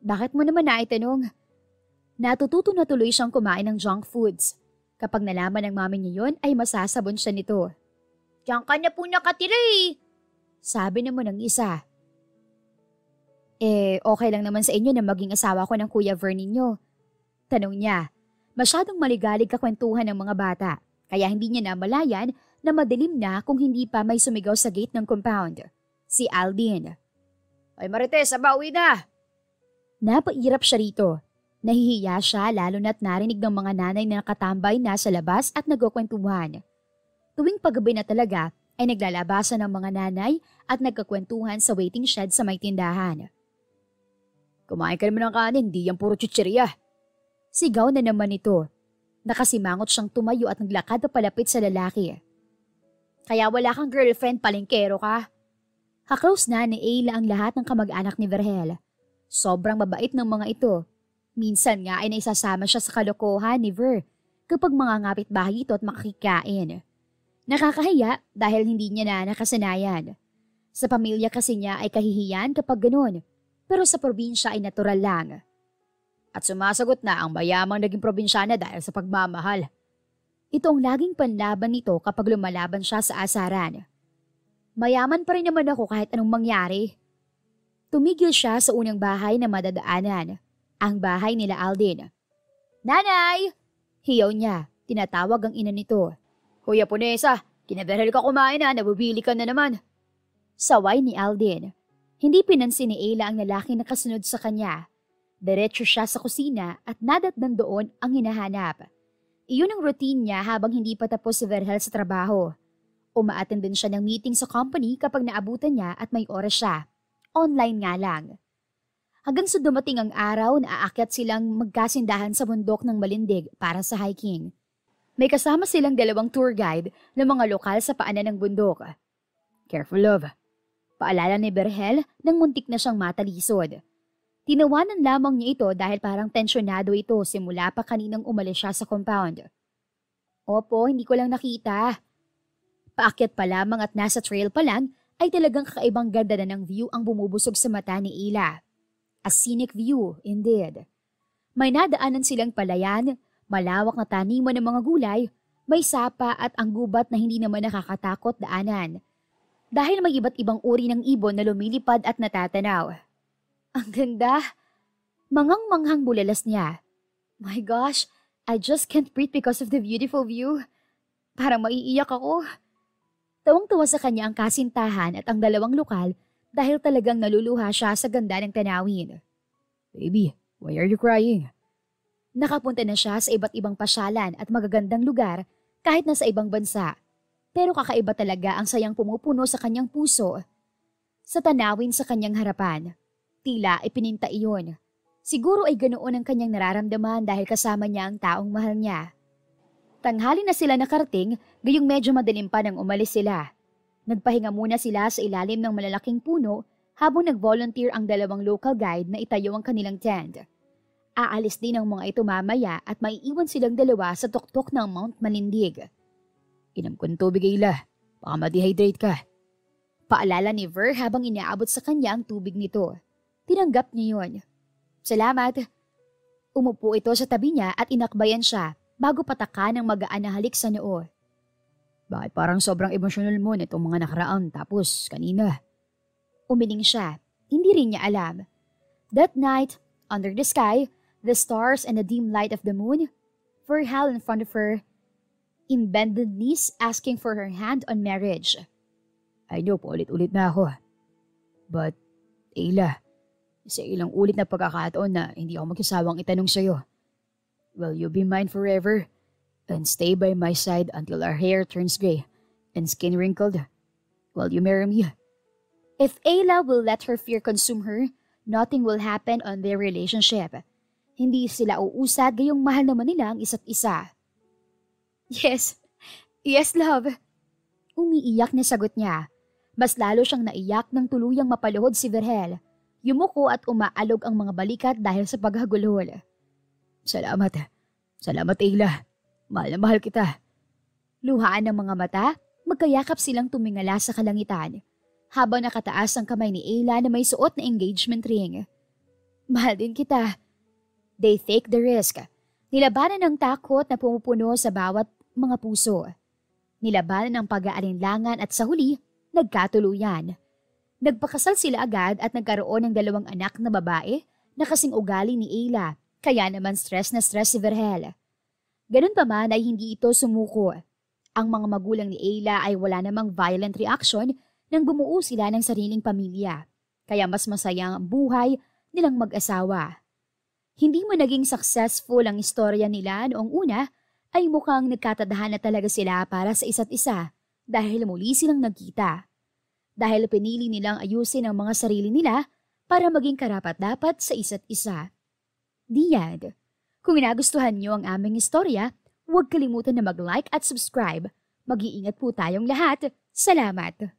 Bakit mo naman naitanong? Natututo na tuloy siyang kumain ng junk foods. Kapag nalaman ng mami niya yon ay masasabon siya nito. Diyan ka na po nakatira eh. Sabi naman ng isa. Okay lang naman sa inyo na maging asawa ko ng Kuya Ver ninyo. Tanong niya. Masyadong maligalig kakwentuhan ng mga bata, kaya hindi niya namalayan na madilim na kung hindi pa may sumigaw sa gate ng compound. Si Aldin. Ay Marites, abawi na! Napairap siya rito. Nahihiya siya lalo na't narinig ng mga nanay na nakatambay na sa labas at nagkukwentuhan. Tuwing paggabi na talaga ay naglalabasan ng mga nanay at nagkakwentuhan sa waiting shed sa may tindahan. Kumain ka naman ng kanin, di yan puro chichirya. Sigaw na naman ito. Nakasimangot siyang tumayo at naglakad na palapit sa lalaki. Kaya wala kang girlfriend, palengkero ka. Kaklose na ni Ayla ang lahat ng kamag-anak ni Vergel. Sobrang mabait ng mga ito. Minsan nga ay naisasama siya sa kalokohan ni Ver kapag mga ngapit bahay ito at makikikain. Nakakahiya dahil hindi niya na nakasanayan. Sa pamilya kasi niya ay kahihiyan kapag ganun, pero sa probinsya ay natural lang. At sumasagot na ang mayamang naging probinsyana dahil sa pagmamahal. Ito ang laging panlaban nito kapag lumalaban siya sa asaran. Mayaman pa rin naman ako kahit anong mangyari. Tumigil siya sa unang bahay na madadaanan. Ang bahay nila Aldin. Nanay! Hiyaw niya. Tinatawag ang ina nito. Kuya Punesa, kinaberhel ka kumain na, nabubili ka na naman. Saway ni Aldin. Hindi pinansin ni Ayla ang lalaki na kasunod sa kanya. Diretso siya sa kusina at nadatnan doon ang hinahanap. Iyon ang routine niya habang hindi pa tapos si Vergel sa trabaho. Umaattend din siya ng meeting sa company kapag naabutan niya at may oras siya. Online nga lang. Hanggang sa dumating ang araw na aakyat silang magkasindahan sa bundok ng Malindig para sa hiking. May kasama silang 2 tour guide na mga lokal sa paanan ng bundok. Careful, love. Paalala ni Vergel nang muntik na siyang matalisod. Tinawanan lamang niya ito dahil parang tensyonado ito simula pa kaninang umalis siya sa compound. Opo, hindi ko lang nakita. Paakyat pa lamang at nasa trail pa lang ay talagang kakaibang ganda na ng view ang bumubusog sa mata ni Ayla. A scenic view, indeed. May nadaanan silang palayan, malawak na taniman ng mga gulay, may sapa at ang gubat na hindi naman nakakatakot daanan. Dahil may iba't ibang uri ng ibon na lumilipad at natatanaw. Ang ganda! Mangang-manghang bulalas niya. My gosh, I just can't breathe because of the beautiful view. Parang maiiyak ako. Tawang-tawa sa kanya ang kasintahan at ang 2 lokal dahil talagang naluluha siya sa ganda ng tanawin. Baby, why are you crying? Nakapunta na siya sa iba't ibang pasyalan at magagandang lugar kahit nasa ibang bansa. Pero kakaiba talaga ang sayang pumupuno sa kanyang puso. sa tanawin sa kanyang harapan. Tila ipininta iyon. Siguro ay ganoon ang kanyang nararamdaman dahil kasama niya ang taong mahal niya. Tanghali na sila nakarating, gayong medyo madilim pa nang umalis sila. Nagpahinga muna sila sa ilalim ng malalaking puno habang nag-volunteer ang dalawang local guide na itayo ang kanilang tent. Aalis din ang mga ito mamaya at maiiwan silang dalawa sa tuktok ng Mount Malindig. Inom ko ng tubig, Ayla. Baka ma-dehydrate ka. Paalala ni Ver habang inaabot sa kanya ang tubig nito. Tinanggap niya yun. Salamat. Umupo ito sa tabi niya at inakbayan siya bago pataka ng magaan na halik sa noo. Bakit parang sobrang emosyonal mo nitong mga nakaraan tapos kanina? Umiling siya. Hindi rin niya alam. That night, under the sky, the stars and the dim light of the moon, Ver held in front of her, in bended knees asking for her hand on marriage. I know, paulit-ulit na ako. But, Ayla, sa ilang ulit na pagkakataon na hindi ako magsasawang itanong sa'yo. Will you be mine forever and stay by my side until our hair turns gray and skin wrinkled? Will you marry me? If Ayla will let her fear consume her, nothing will happen on their relationship. Hindi sila uusad gayong mahal naman nila ang isa't isa. Yes. Yes, love. Umiiyak na sagot niya. Mas lalo siyang naiyak nang tuluyang mapaluhod si Vergel. Yumuko at umaalog ang mga balikat dahil sa paghagulhol. Salamat. Salamat, Ayla. Mahal na mahal kita. Luhaan ng mga mata, magkayakap silang tumingala sa kalangitan. Habang nakataas ang kamay ni Ayla na may suot na engagement ring. Mahal din kita. They take the risk. Nilabanan ng takot na pumupuno sa bawat mga puso. Nilabanan ng pag-aalinlangan at sa huli, nagkatuluyan. Nagpakasal sila agad at nagkaroon ng 2 anak na babae na kasing ugali ni Ayla, kaya naman stress na stress si Vergel. Ganun pa man ay hindi ito sumuko. Ang mga magulang ni Ayla ay wala namang violent reaction nang bumuo sila ng sariling pamilya, kaya mas masayang ang buhay nilang mag-asawa. Hindi man naging successful ang istorya nila noong una, ay mukhang nagkatadhana talaga sila para sa isa't isa dahil muli silang nagkita. Dahil pinili nilang ayusin ang mga sarili nila para maging karapat-dapat sa isa't isa. The end. Kung nagustuhan niyo ang aming istorya, huwag kalimutan na mag-like at subscribe. Mag-iingat po tayong lahat. Salamat!